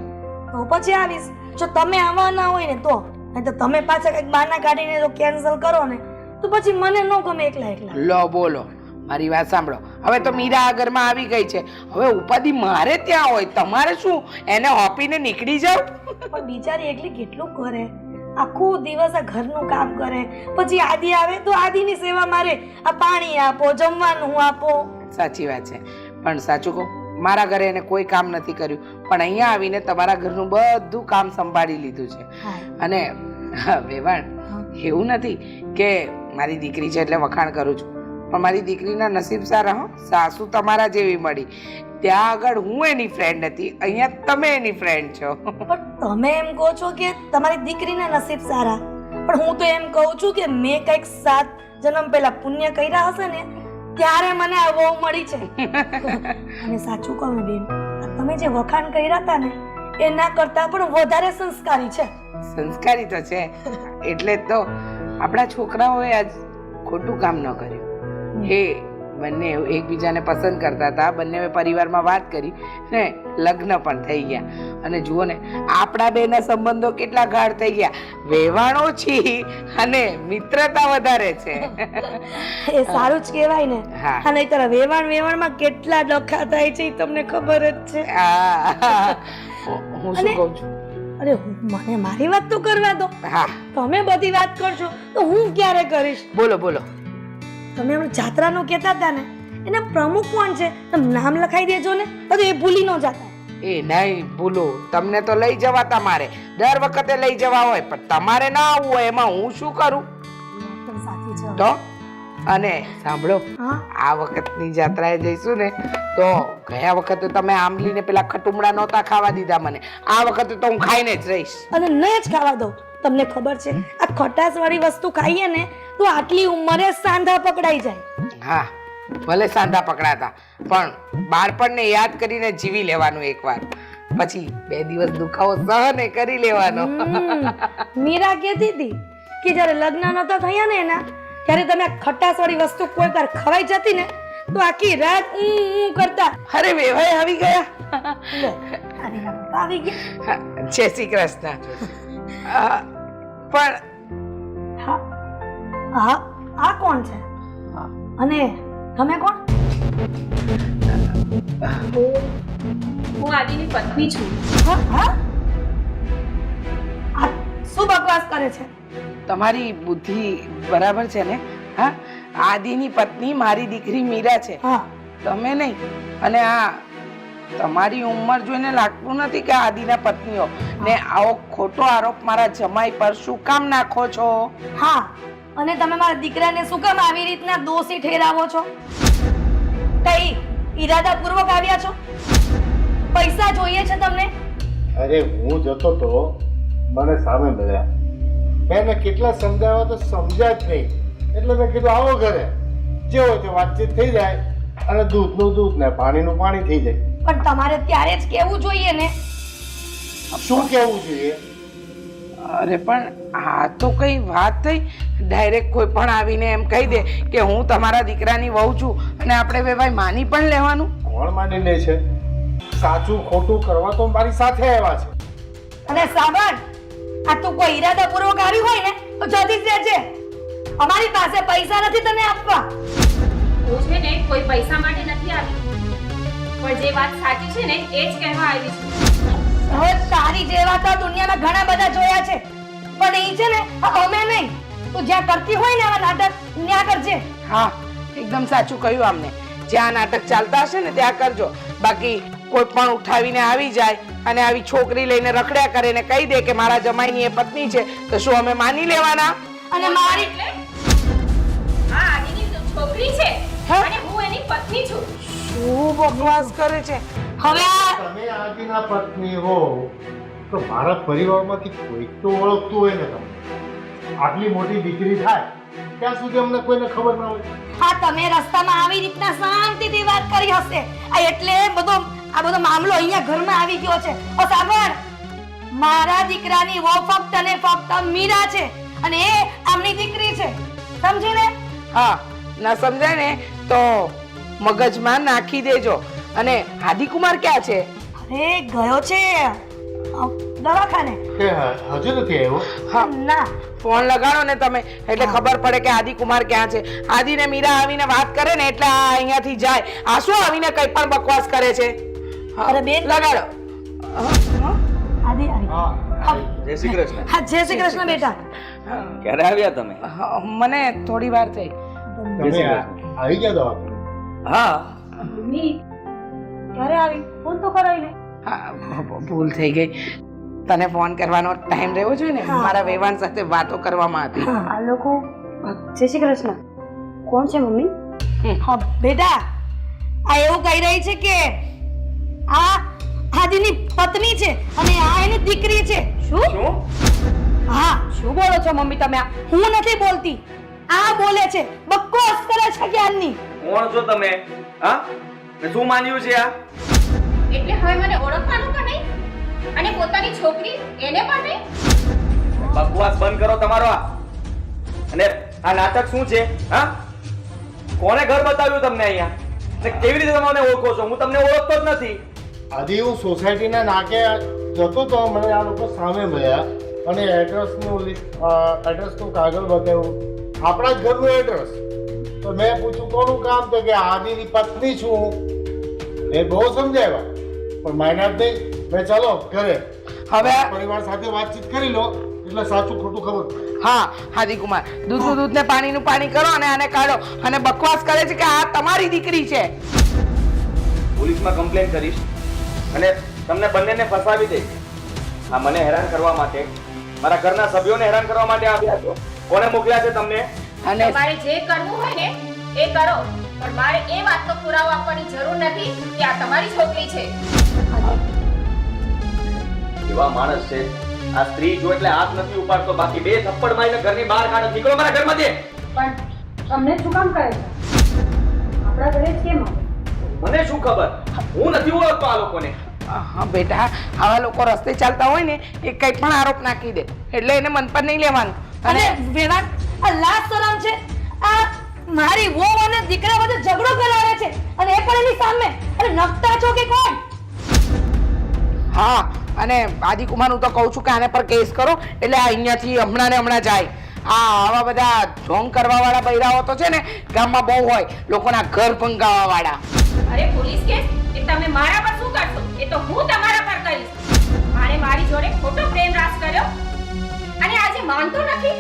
તો પછી આવીશ. જો તમે આવવાના હોય ને તો, નહીં તો તમે પાછા કંઈક બહાના કાઢીને જો કેન્સલ કરો ને તો પછી મને ન ગમે એકલા એકલા. લો બોલો, મારી વાત સાંભળો. હવે તો મીરા આ ઘરમાં આવી ગઈ છે, હવે ઉપાધિ મારે ત્યાં હોય, તમારે શું એને હોપીને નીકળી જાવ? પણ બિચારી એકલી કેટલું કરે, આખો દિવસ આ ઘરનું કામ કરે, પછી આદિ આવે તો આદિની સેવા મારે, આ પાણી આપો, જમવાનું આપો. સાચી વાત છે, પણ સાચું કહું, મારા ઘરે એને કોઈ કામ નથી કર્યું, પણ અહીંયા આવીને તમારા ઘરનું બધું કામ સંભાળી લીધું છે. અને વેવાણ, એવું નથી કે મારી દીકરી છે એટલે વખાણ કરું છું, પણ મારી દીકરીના નસીબ સારા. હો, સાસુ તમારા જેવી મળી. ત્યાં આગળ હું એની ફ્રેન્ડ હતી, અહીંયા તમે એની ફ્રેન્ડ છો. પણ તમે એમ કહો છો કે તમારી દીકરીના નસીબ સારા, પણ હું તો એમ કહું છું કે મેં કંઈક 7 જન્મ પહેલા પુણ્ય કર્યા હશે ને ત્યારે મને આ વહુ મળી છે. અને સાચું કહું બેન, તમે જે વખાણ કર્યા હતા ને એના કરતા પણ વધારે સંસ્કારી છે. સંસ્કારી તો છે, એટલે તો આપણા છોકરાઓએ આજ ખોટું કામ ન કર્યું. એ બંને એકબીજાને પસંદ કરતા હતા, બંને પરિવારમાં વાત કરી ને લગ્ન પણ થઈ ગયા. અને જુઓ ને, આપણા બેના સંબંધો કેટલા ગાઢ થઈ ગયા. વેવાણ ઓછી અને મિત્રતા વધારે છે. એ સારું જ કહેવાય ને. હા. અને નહીંતર વેવાણમાં કેટલા ડખા થાય છે એ તમને ખબર જ છે. હા, હું શું કહું છું? અરે મને મારી વાત તો કરવા દો. હા, તમે બધી વાત કરશો તો હું ક્યારે કરીશ? બોલો બોલો. તમે હમણાં જાત્રાનું કહેતા હતા ને, એના પ્રમુખ કોણ છે? તમે નામ લખાઈ દેજો ને, તો એ ભૂલી ન જતા. એ નહીં ભૂલું, તમને તો લઈ જવાતા મારે, દર વખતે લઈ જવા હોય, પણ તમારે ના આવવું હોય એમાં હું શું કરું? પણ સાચી છે. તો અને સાંભળો, હા? આ વખતની જાત્રાએ જઈશું ને તો ગયા વખતે તમે આંબલીને પેલા ખટુમડા નહોતા ખાવા દીધા મને, આ વખતે તો હું ખાઈને જ રહીશ. અને નહીં જ ખાવા દઉં. તમને ખબર છે આ ખટાશ વાળી વસ્તુ ખાઈએ ને તો આટલી ઉંમરે સાંધા પકડાઈ જાય. હા, ભલે સાંધા પકડાતા, પણ બાળપણને યાદ કરીને જીવી લેવાનું એકવાર, પછી 2 દિવસ દુખાવો સહન કરી લેવાનો. મીરા કહેતી હતી કે જ્યારે લગ્ન નતા થયા ને એના, ત્યારે તમે ખટાશ વાળી વસ્તુ કોઈ વાર ખવાઈ જતી ને તો આખી રાત કરતા. અરે વેવાઈ આવી ગયા. લે, અરે પપ્પા આવી ગયા. હા, જય શ્રી કૃષ્ણ. પણ હા હા, આ કોણ છે? અને તમે કોણ? હું આદિની પત્ની છું. હા હા, આ શું બકવાસ કરે છે? તમારી બુદ્ધિ બરાબર છે ને? હા, આદિની પત્ની મારી દીકરી મીરા છે, હા. તમે નહીં. અને આ તમારી ઉંમર જોઈને લાગતું નથી કે આદિના પત્નીઓ ને આવો ખોટો આરોપ મારા જમાઈ પર શું કામ નાખો છો? હા, અને તમે મારા દીકરાને શું કામ આવી રીતના દોષી ઠેરાવો છો? કઈ ઈરાદાપૂર્વક આવ્યા છો? પૈસા જોઈએ છે તમને? અરે હું જતો તો મને સામે મળ્યા, મેં એને કેટલા સમજાવ્યા તો સમજ્યા જ નહીં, એટલે મેં કીધું આવો ઘરે જે હોય તે વાતચીત થઈ જાય અને દૂધનું દૂધ ને પાણીનું પાણી થઈ જાય. પણ તમારે ત્યારે જ કહેવું જોઈએ ને. શું કહેવું જોઈએ? અરે પણ આ તો કઈ વાત થઈ ડાયરેક્ટ કોઈ પણ આવીને એમ કહી દે કે હું તમારા દીકરાની વહુ છું અને આપણે બે ભાઈ માની પણ લેવાનું. કોણ માની લે છે? સાચું ખોટું કરવા તો મારી સાથે આવ્યા છે. અને સાંભળ, આ તું કોઈ ઈરાદાપૂર્વક આવી હોય ને તો જતી જ રહેજે. અમારી પાસે પૈસા નથી તને આપવા. હું છે ને કોઈ પૈસા માટે નથી આવી, પણ જે વાત સાચી છે ને એ જ કહેવા આવી છું. હવે તારી જેવા તો દુનિયામાં ઘણા બધા જોયા છે, પણ એ છે ને અમે નહીં. તું જ્યાં કરતી હોય ને આવા નાટક ત્યાં કરજે. હા, એકદમ સાચું કહ્યું અમને. જ્યાં નાટક ચાલતા હશે ને ત્યાં કરજો. બાકી કોઈ પણ ઉઠાવીને આવી જાય અને આવી છોકરી લઈને રખડ્યા કરે ને કહી દે કે મારા જમાઈની એ પત્ની છે તો શું અમે માની લેવાના? અને મારી એટલે આ આદિની છોકરી છે અને હું એની પત્ની છું. શું બકવાસ કરે છે? હવે આ તમે આદિના પત્ની હો તો મારા પરિવારમાંથી કોઈક તો ઓળખતું હોય ને તમને. આટલી મોટી દીકરી થાય ત્યાં સુધી અમને કોઈને ખબર ના હોય. હા, તમે રસ્તામાં આવી રીતના શાંતિથી વાત કરી હશે. આ એટલે આ બધો મામલો અહીંયા ઘરમાં આવી ગયો છે. ઓ સાંભળ, મારા દીકરાની વહુ ફક્ત અને ફક્ત મીરા છે અને એ આમની દીકરી છે. સમજી ને? હા, ના સમજાય ને તો મગજમાં નાખી દેજો. અને આદિકુમાર ક્યાં છે? અરે ગયો છે દવાખાને. કે હજુ નથી આવ્યો? હા, ના, ફોન લગાડો ને તમે એટલે ખબર પડે કે આદિકુમાર ક્યાં છે. આદિ ને મીરા આવીને વાત કરે ને એટલે આ અહીંયાથી જાય. આ શું આવીને કઈ પણ બકવાસ કરે છે? હા, અરે બેન. લગાડો. આદિ આવી. હા. જય શ્રી કૃષ્ણ. હા, જય શ્રી કૃષ્ણ બેટા. ક્યારે આવ્યા તમે? હા, મને થોડી વાર થઈ. તમે આવી ગયા દવાખાને? હા, ક્યારે આવી? ફોન તો કરાવી લે. હા, ભૂલ થઈ ગઈ. તને ફોન કરવાનો ટાઈમ રહ્યો છે ને મારા વેવાણ સાથે વાતો કરવામાં હતી. આ લોકો જય શ્રી કૃષ્ણ. કોણ છે મમ્મી? હા બેટા, આ એવું કહી રહી છે કે આ આદિની પત્ની છે અને આ એની દીકરી છે. શું? હા, શું બોલો છો મમ્મી તમે? આ હું નથી બોલતી, આ બોલે છે. બકવાસ કરે છે જ્ઞાનની. કોણ છો તમે? હા, ને શું માન્યું છે આ? એટલે હવે મને ઓળખવાનું પણ નહીં અને પોતાની છોકરી એને પણ નહીં. બકવાસ બંધ કરો તમારો આ. અને આ નાટક શું છે? હા, કોને ઘર બતાવ્યું તમને અહીંયા? ને કેવી રીતે તમે મને ઓળખો છો? હું તમને ઓળખતો જ નથી. આદિ હું સોસાયટીના નાકે જતો તો મને આ લોકો સામે મળ્યા અને એડ્રેસનું કાગળ બતાવ્યું. આપણા જ ઘરનું એડ્રેસ. તો મેં પૂછ્યું કોનું કામ? તો કે આદિની પત્ની છું. એ બહુ સમજાવ્યા પણ માયના જ નહીં. મેં ચાલો ઘરે હવે પરિવાર સાથે વાતચીત કરી લો એટલે સાચું ખોટું ખબર પડે. હા, આદિકુમાર, દૂધનું દૂધ ને પાણીનું પાણી કરો અને આને કાઢો. અને બકવાસ કરે છે કે આ તમારી દીકરી છે. પોલીસમાં કમ્પ્લેન કરીશ અને તમને બંનેને ફસાવી દઈશ. આ મને હેરાન કરવા માટે, મારા ઘરના સભ્યોને હેરાન કરવા માટે આવ્યા છો. કોને મોકલ્યા છે તમને? અને તમારે જે કરવું હોય ને એ કરો, પણ મારે એ વાતનો પુરાવો આપવાની જરૂર નથી કે આ તમારી છોકરી છે. એવા માણસ છે. આ સ્ત્રી જો એટલે હાથ નથી ઉપાડતો, બાકી બે થપ્પડ મારીને ઘરની બહાર કાઢો. નીકળો મારા ઘરમાંથી. પણ તમને શું કામ કરે છે? આપણા ઘરે જ કેમ આવે? મને શું ખબર? હું નથી ઓળખતો આ લોકોને. હા બેટા, આવા લોકો રસ્તે ચાલતા હોય ને એ કઈ પણ આરોપ નાખી દે એટલે એને મન પર નહીં લેવાનું. અને વેવાણ, આ લાજ શરમ છે. આ મારી વહુ અને દીકરા વચ્ચે ઝઘડો કરાવે છે અને એ પણ એની સામે. અરે નખતા છો કે કોણ? હા, અને આદિકુમાર હું તો કહું છું કે આને પર કેસ કરો એટલે આ અહીંયાથી હમણાં ને હમણાં જાય. આવા બધા ઢોંગ કરવા વાળા બૈરાઓ તો છે ને ગામમાં બહુ હોય, લોકોના ઘર ભંગાવા વાળા. અરે પોલીસ કેસ એ તમે મારા પર શું કરશો? એ તો હું તમારા પર કરીશ. મારે મારી જોડે ખોટો પ્રેમ રાસ કર્યો અને આજે માનતો નથી.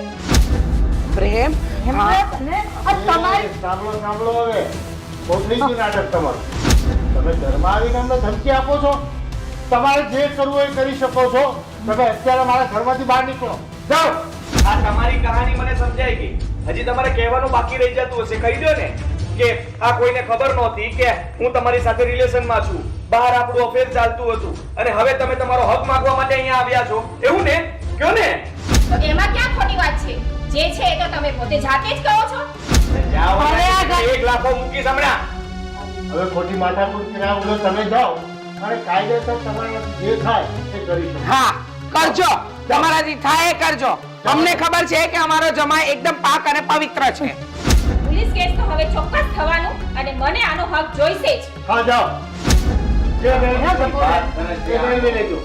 પ્રેમ? હા. અને આ તમારી સાંભળો હવે. બહુ થઈ ગયું નાટક તમારું. તમે ઘરમાં આવીને અમને ધમકી આપો છો. તમારે જે કરવું હોય એ કરી શકો છો. તમે અત્યારે મારા ઘરમાંથી બહાર નીકળો. જાઓ. આ તમારી કહાની મને સમજાઈ ગઈ. હજી તમારે કહેવાનું બાકી રહી જતું હશે. કહી દો ને કે આ કોઈને ખબર નહોતી કે હું તમારી સાથે રિલેશનમાં છું, બહાર આપણું અફેર ચાલતું હતું અને હવે તમે તમારો હક માંગવા માટે અહીંયા આવ્યા છો. એવું ને? કયો ને. તો એમાં ક્યાં ખોટી વાત છે? જે છે એ તો તમે પોતે જાતે જ કહો છો. જાઓ હવે આ ઘર- એક લાખો મૂકીશ હમણાં. હવે ખોટી માથાકૂટ કર્યા વગર તમે જાઓ અને કાયદેસર તમારે જે થાય એ કરી શકો. હા કરજો, તમારાથી થાય એ કરજો. અમને ખબર છે કે અમારો જમાઈ એકદમ પાક અને પવિત્ર છે. પોલીસ કેસ તો હવે ચોક્કસ થવાનું અને મને આનો હક જોઈશે જ. હા જાઓ જે બેન છે એ બેનને લેજો.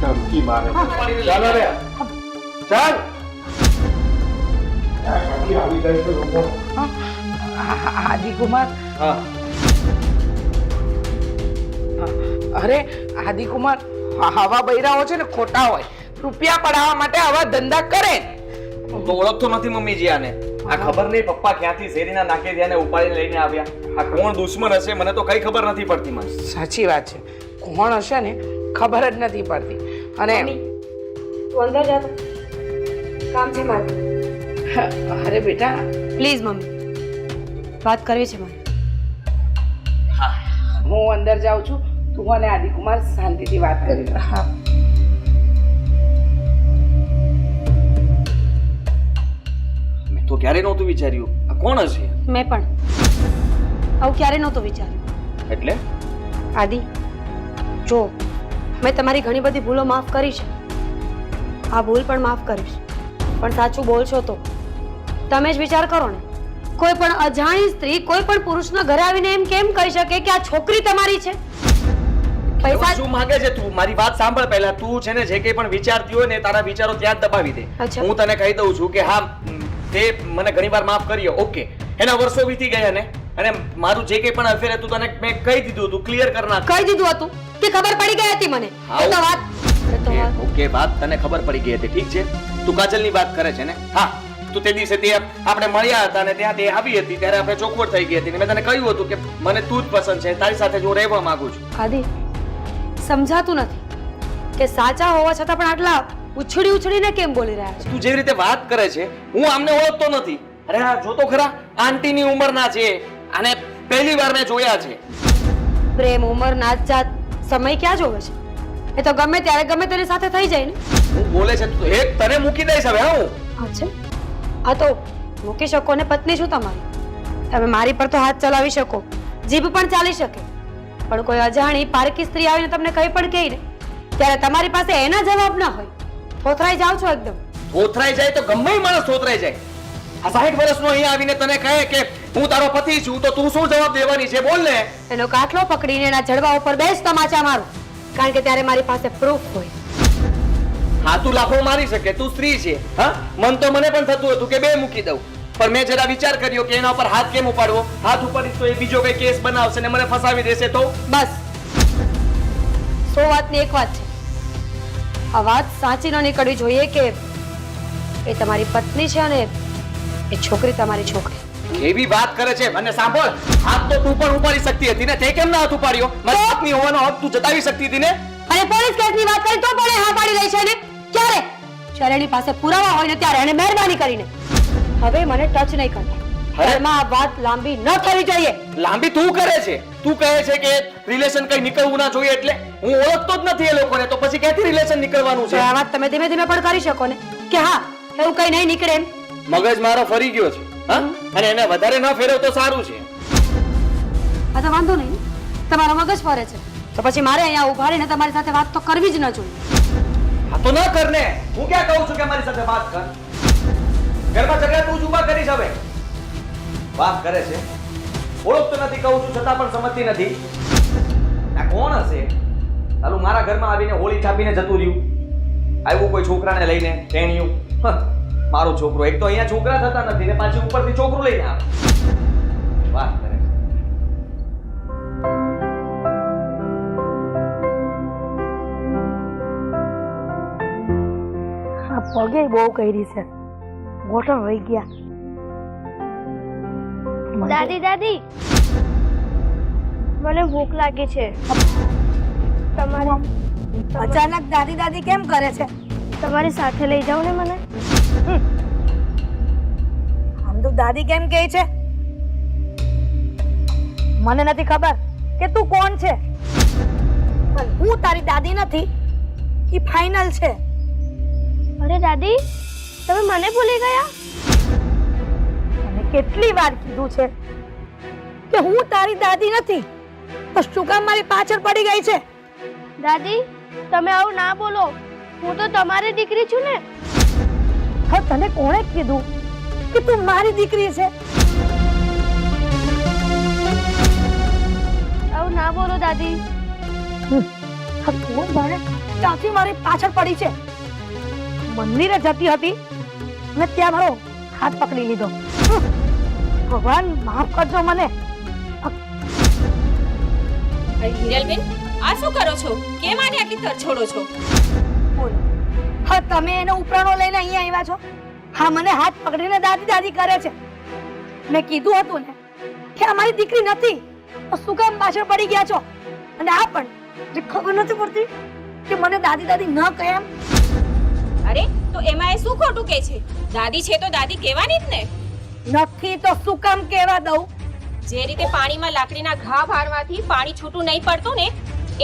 ધમકી મારે ચાલો રે ચાલ આવી જાય તો લોકો આદિકુમાર, હા અરે આદિકુમાર, આવા બૈરાઓ છે ને ખોટા હોય. રૂપિયા પડાવવા માટે આવા ધંધા કરે. હું તો ઓળખતો નથી મમ્મીજી આને. આ ખબર નહીં પપ્પા ક્યાંથી શેરીના નાકે ધ્યાને ઉપાડીને લઈને આવ્યા. આ કોણ દુશ્મન હશે મને તો કઈ ખબર નથી પડતી મને. સાચી વાત છે, કોણ હશે ને ખબર જ નથી પડતી. અને તું અંદર જા તો. કામ છે મારે. અરે બેટા, પ્લીઝ મમ્મી, વાત કરવી છે મારે. હું અંદર જાઉં છું, તું અને આદિકુમાર શાંતિથી વાત કરી લો. હા મેં તો ક્યારે નહોતું વિચાર્યું આ કોણ હશે. મેં પણ આવું ક્યારે નહોતું વિચાર્યું. એટલે આદિ જો, મેં તમારી ઘણી બધી ભૂલો માફ કરી છે. આ ભૂલ પણ માફ કરીશ, પણ સાચું બોલશો તો તમે જ વિચાર કરો ને. કોઈ પણ અજાણી સ્ત્રી કોઈ પણ પુરુષના ઘરે આવીને એમ કેમ કહી શકે કે આ છોકરી તમારી છે? પૈસા શું માંગે છે તું? મારી વાત સાંભળ પહેલા. તું છે ને જે કંઈ પણ વિચારતી હોય ને તારા વિચારો ત્યાં જ દબાવી દે. અચ્છા. હું તને કહી દઉં છું કે હા તે મને ઘણીવાર માફ કર્યો, ઓકે. એના વર્ષો વીતી ગયા ને અને મારું જે કંઈ પણ અફેર હતું તને મેં કહી દીધું હતું, ક્લિયર કરી નાખ. કહી દીધું હતું કે ખબર પડી ગઈ હતી મને. હાઉ? એ તો વાત ઓકે, વાત તને ખબર પડી ગઈ હતી, ઠીક છે. તું કાજલની વાત કરે છે ને? હા, તું તે દિવસે તે આપણે મળ્યા હતા ને ત્યાં તે આવી હતી ત્યારે આપણે ચોખવટ થઈ ગઈ હતી ને મેં તને કહ્યું હતું કે મને તું જ પસંદ છે, તારી સાથે જ હું રહેવા માંગુ છું. આદિ સમજાતું નથી કે સાચા હોવા છતાં પણ આટલા ઉછળી ઉછળીને કેમ બોલી રહ્યા છે? તું જેવી રીતે વાત કરે છે હું આમને ઓળખતો નથી. અરે આ જો તો ખરા, આંટીની ઉંમરના છે અને પહેલી વાર મેં જોયા છે. પ્રેમ, ઉંમર, નાત જાત સમય ક્યાં જોવે છે? એ તો ગમે ત્યારે ગમે તેની સાથે થઈ જાય ને. હું બોલે છે તું એક તને મૂકી દઈશ હવે. હું અચ્છા, આ તો મૂકી શકો ને, પત્ની છું તમારી. તમે મારી પર તો હાથ ચલાવી શકો, જીભ પણ ચાલી શકે, પણ કોઈ અજાણી પારકી સ્ત્રી આવીને તમને કંઈ પણ કહે ને ત્યારે તમારી પાસે એના જવાબ ના હોય. થોથરાઈ જાવ છો એકદમ. થોથરાઈ જાય તો ગમે ઈ માણસ થોથરાઈ જાય. આ 60 વર્ષનો અહીંયા આવીને તને કહે કે હું તારો પતિ છું તો તું શું જવાબ દેવાની છે? બોલ ને. એનો કાટલો પકડીને એના જડબા ઉપર બેસ તમાચા મારો, કારણ કે ત્યારે મારી પાસે પ્રૂફ હોય. હા, તું લાફો મારી શકે, તું સ્ત્રી છે. હા, મન તો મને પણ થતું હતું કે બે મૂકી દઉં, પણ મેં જરા વિચાર કર્યો કે એના ઉપર હાથ કેમ ઉપાડવો. હાથ ઉપાડીશ તો એ બીજો કઈ કેસ બનાવશે ને મને ફસાવી દેશે તો. બસ 100 વાતની એક વાત છે. આ વાત સાચી ન નીકળવી જોઈએ કે એ તમારી પત્ની છે અને એ છોકરી તમારી છોકરી. એવી વાત કરે છે. મને સાંભળ, હાથ તો તું પણ ઉપાડી શકતી હતી ને, તે કેમ ના હાથ ઉપાડ્યો? મારી પત્ની હોવાનો હક તું જતાવી શકતી હતી ને. અને પોલીસ કેસની વાત કરી તો પણ એ હા પાડી રહી છે ને. ક્યારે? જ્યારે એની પાસે પુરાવા હોય ને ત્યારે એને મહેરબાની કરીને. હવે મને ટચ નહીં કરતા. ઘરમાં આ વાત લાંબી ન થવી જોઈએ. લાંબી તું કરે છે. તું કહે છે કે રિલેશન કઈ નીકળવું ના જોઈએ, એટલે હું ઓળખતો જ નથી એ લોકોને, તો પછી ક્યાંથી રિલેશન નીકળવાનું તો છે? આ વાત તમે ધીમે ધીમે પણ કરી શકો ને કે હા એવું કઈ નહીં નીકળે એમ. મગજ મારો ફરી ગયો છે. હા, અને એને વધારે ન ફેરવ તો સારું છે. આ તો વાંધો નહીં, તમારો મગજ ફરે છે તો પછી મારે અહીંયા ઉભા રહીને તમારી સાથે વાત તો કરવી જ ન જોઈએ. હા તો ન કર ને. હું ક્યાં કહું છું કે મારી સાથે વાત કર? ઘરમાં ઝઘડા તું જ ઊભા કરીશ હવે. વાત કરે છે, ઓળખતો નથી કહું છું છતાં પણ સમજતી નથી. આ કોણ હશે? ચાલું મારા ઘરમાં આવીને હોળી છાપીને જતું રહ્યું. આવ્યું કોઈ છોકરાને લઈને ટેણિયું. મારો છોકરો એક તો અહીંયા છોકરા થતા નથી ને પાછી ઉપરથી છોકરું લઈને આવે. વાત કરે છે. આ પગે બહુ કરી છે, ગોઠણ વહી ગયા. દાદી દાદી મને ભૂખ લાગી છે. તમારે અચાનક દાદી દાદી કેમ કરે છે? તમારી સાથે લઈ જાઓ ને મને. આમ તો દાદી કેમ કહે છે? મને નથી ખબર કે તું કોણ છે, પણ હું તારી દાદી નથી, એ ફાઇનલ છે. અરે દાદી તમે મને ભૂલી ગયા? તને કેટલી વાર કીધું છે કે હું તારી દાદી નથી, તો શું કામ મારી પાછળ પડી ગઈ છે? દાદી તમે આવું ના બોલો, હું તો તમારી દીકરી છું ને. હા, તને કોણે કીધું કે તું મારી દીકરી છે? આવું ના બોલો દાદી. હા, કોણ જાણે ક્યાંથી મારી પાછળ પડી છે? મંદિરે જતી હતી અને ત્યાં મારો હાથ પકડી લીધો. ભગવાન માફ કરજો મને. હિરલબેન, આ શું કરો છો? કેમ આને આટલી તરછોડો છો? હા, તમે એનો ઉપરાણો લઈને અહીંયા આવ્યા છો? હા, મને હાથ પકડીને દાદી દાદી કરે છે. મેં કીધું હતું ને કે અમારી દીકરી નથી, તો શું કામ પાછળ પડી ગયા છો? અને આ પણ જે ખબર નથી પડતી કે મને દાદી દાદી ન કહે એમ. અરે, તો એમાં એ શું ખોટું કે છે? દાદી છે તો દાદી કહેવાની જ ને. નથી તો શું કામ કહેવા દઉં? જે રીતે પાણીમાં લાકડીના ઘા ભારવાથી પાણી છૂટું નહીં પડતું ને,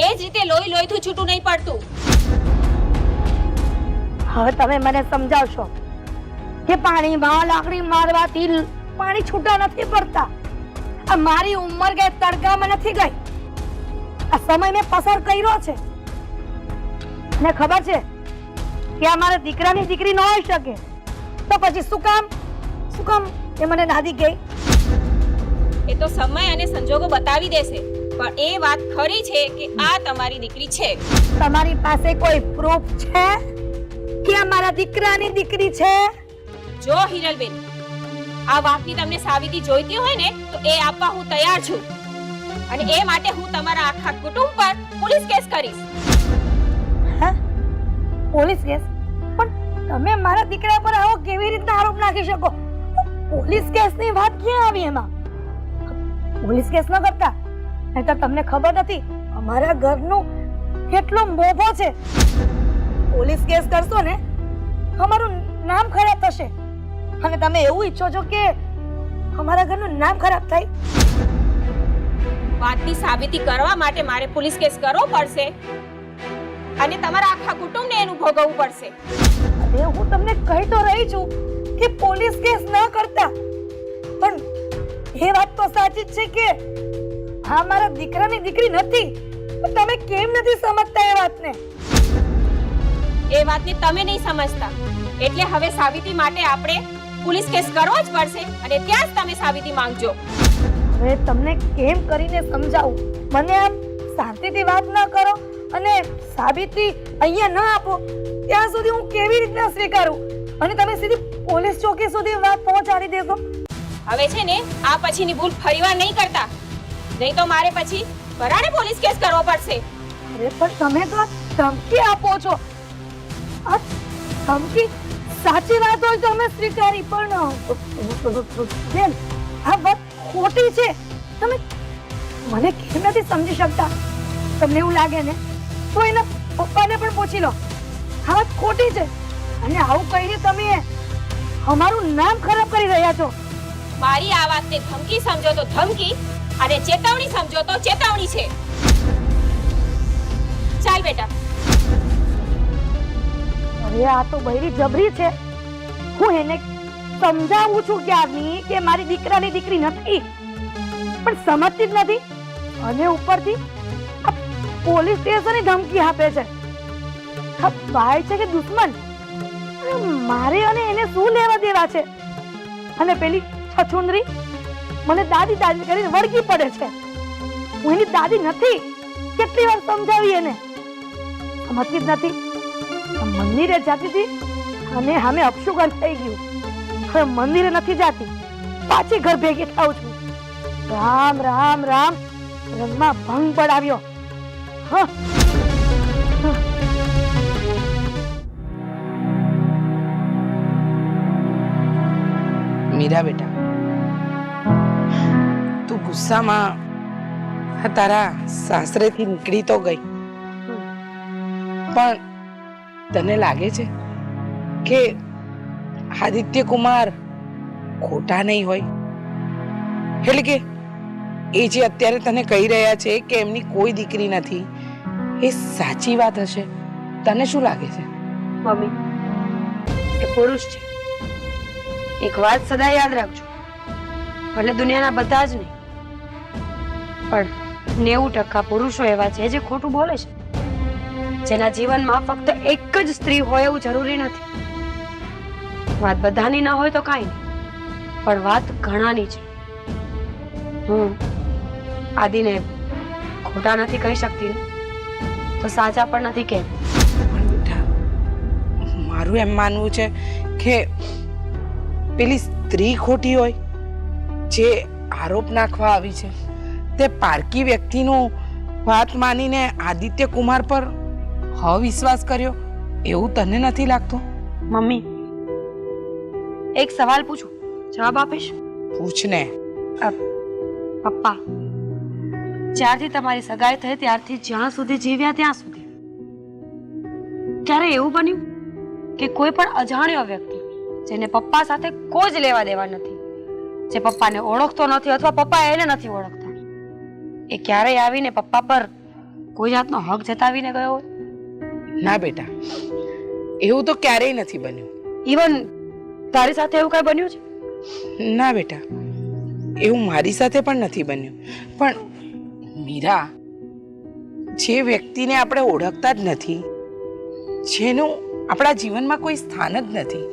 એ જ રીતે લોહી લોહીથી છૂટું નહીં પડતું. હવે તમે મને સમજાવશો કે પાણીમાં લાકડી મારવાથી પાણી છૂટા નથી પડતા? આ મારી ઉંમર કે તડકામાં નથી ગઈ. આ સમય મેં પસાર કર્યો છે ને ખબર છે કે આ મારા દીકરાની દીકરી ન હોઈ શકે, તો પછી શું કામ એ મને દાદી ગઈ? એ તો સમય અને સંજોગો બતાવી દેશે, પણ એ વાત ખરી છે કે આ તમારી દીકરી છે. તમારી પાસે કોઈ પ્રૂફ છે કે આ મારા દીકરાની દીકરી છે? જો હિરલબેન, આ વાતની તમને સાબિતી જોઈતી હોય ને તો એ આપવા હું તૈયાર છું, અને એ માટે હું તમારા આખા કુટુંબ પર પોલીસ કેસ કરીશ. હે? Police case? પણ તમે મારા દીકરા પર આવો કેવી રીતના આરોપ નાખી શકો? પોલીસ કેસની વાત ક્યાં આવી એમાં? પોલીસ કેસ ન કરતા, નહીં તો તમને ખબર નથી અમારા ઘરનું કેટલો મોભો છે. પોલીસ કેસ કરશો ને અમારું નામ ખરાબ થશે, અને તમે એવું ઈચ્છો છો કે અમારા ઘરનું નામ ખરાબ થાય? વાતની સાબિતી કરવા માટે મારે પોલીસ કેસ કરવો પડશે, અને તમારા આખા કુટુંબને એનું ભોગવવું પડશે. અરે, હું તમને કહી તો રહી છું કે પોલીસ કેસ ન કરતા, પણ એ વાત તો સાચી જ છે કે હા, મારા દીકરાની દીકરી નથી. પણ તમે કેમ નથી સમજતા એ વાતને? એ વાતને તમે નહીં સમજતા, એટલે હવે સાબિતી માટે આપણે પોલીસ કેસ કરવો જ પડશે, અને ત્યાં જ તમે સાબિતી માંગજો. હવે તમને કેમ કરીને સમજાવું? મને આમ શાંતિથી વાત ન કરો અને સાબિતી અહીંયા ન આપો ત્યાં સુધી હું કેવી રીતના સ્વીકારું? અને તમે સીધી પોલીસ ચોકી સુધી વાત પહોંચાડી દેશો? હવે છે ને, આ પછીની ભૂલ ફરીવાર નહીં કરતા, નહીં તો મારે પછી પરાણે પોલીસ કેસ કરવો પડશે. અરે, પણ તમે તો ધમકી આપો છો. આ ધમકી સાચી વાત હોય તો અમે સ્વીકારી, પણ બેન, આ વાત ખોટી છે. તમે મને કેમ નથી સમજી શકતા? તમને એવું લાગે ને તો એના પપ્પાને પણ પૂછી લો. આ વાત ખોટી છે, અને આવું કહીને તમે અમારું નામ ખરાબ કરી રહ્યા છો. મારી આ વાતને ધમકી સમજો તો ધમકી, અને ચેતવણી સમજો તો ચેતવણી છે. ચાલ બેટા. અરે, આ તો બૈરી જબરી છે. હું એને સમજાવું છું ક્યારની કે મારી દીકરાની દીકરી નથી, પણ સમજતી જ નથી, અને ઉપરથી આ પોલીસ સ્ટેશનની ધમકી આપે છે. આ ભાઈ છે કે દુશ્મન? મારે અને એને શું લેવા દેવા છે? અને પેલી છછુંદરી મને દાદી દાદી કરીને વળગી પડે છે. હું એની દાદી નથી. કેટલી વાર સમજાવી એને, સમજતી જ નથી. મંદિરે જતી હતી અને સામે અપશુકન થઈ ગયું. હવે મંદિરે નથી જાતી, પાછી ઘર ભેગી થાઉં છું. રામ રામ રામ, રંગમાં ભંગ પડાવ્યો. હા, મીરા બેટા, તું ગુસ્સામાં તારા સાસરેથી નીકળી તો ગઈ, પણ તને લાગે છે કે આદિત્ય કુમાર ખોટા નહીં હોય? એટલે કે એ જે અત્યારે તને કહી રહ્યા છે કે એમની કોઈ દીકરી નથી, એ સાચી વાત હશે? તને શું લાગે છે? મમ્મી, એ પુરુષ છે. એક વાત સદા યાદ રાખજો, ભલે દુનિયાના બધા જ નહીં, પણ 90% પુરુષો એવા છે જે ખોટું બોલે છે, જેના જીવનમાં ફક્ત એક જ સ્ત્રી હોય એવું જરૂરી નથી. વાત બધાની ના હોય તો કાંઈ નહીં, પણ વાત ઘણાની છે. હું આદિને ખોટા નથી કહી શકતી ને, તો સાચા પણ નથી કેમ. પણ બેટા, મારું એમ માનવું છે કે પેલી સ્ત્રી ખોટી હોય જે આરોપ નાખવા આવી છે, તે પારકી વ્યક્તિનું વાત માનીને આદિત્ય કુમાર પર અવિશ્વાસ કર્યો, એવું તને નથી લાગતું? મમ્મી, એક સવાલ પૂછું, જવાબ આપીશ? પૂછ ને. પપ્પા, જ્યારથી તમારી સગાઈ થઈ ત્યારથી જ્યાં સુધી જીવ્યા ત્યાં સુધી ક્યારે એવું બન્યું કે કોઈ પણ અજાણ્યો વ્યક્તિ જેને પપ્પા સાથે કોઈ જ લેવા દેવા નથી, જે પપ્પાને ઓળખતો નથી અથવા પપ્પા એને નથી ઓળખતા, એ ક્યારેય આવીને પપ્પા પર કોઈ જાતનો હક જતાવીને ગયો હોય? ના બેટા, એવું તો ક્યારેય નથી બન્યું. ઇવન તારી સાથે એવું કઈ બન્યું છે? ના બેટા, એવું મારી સાથે પણ નથી બન્યું. પણ મીરા, જે વ્યક્તિને આપણે ઓળખતા જ નથી, જેનું આપણા જીવનમાં કોઈ સ્થાન જ નથી,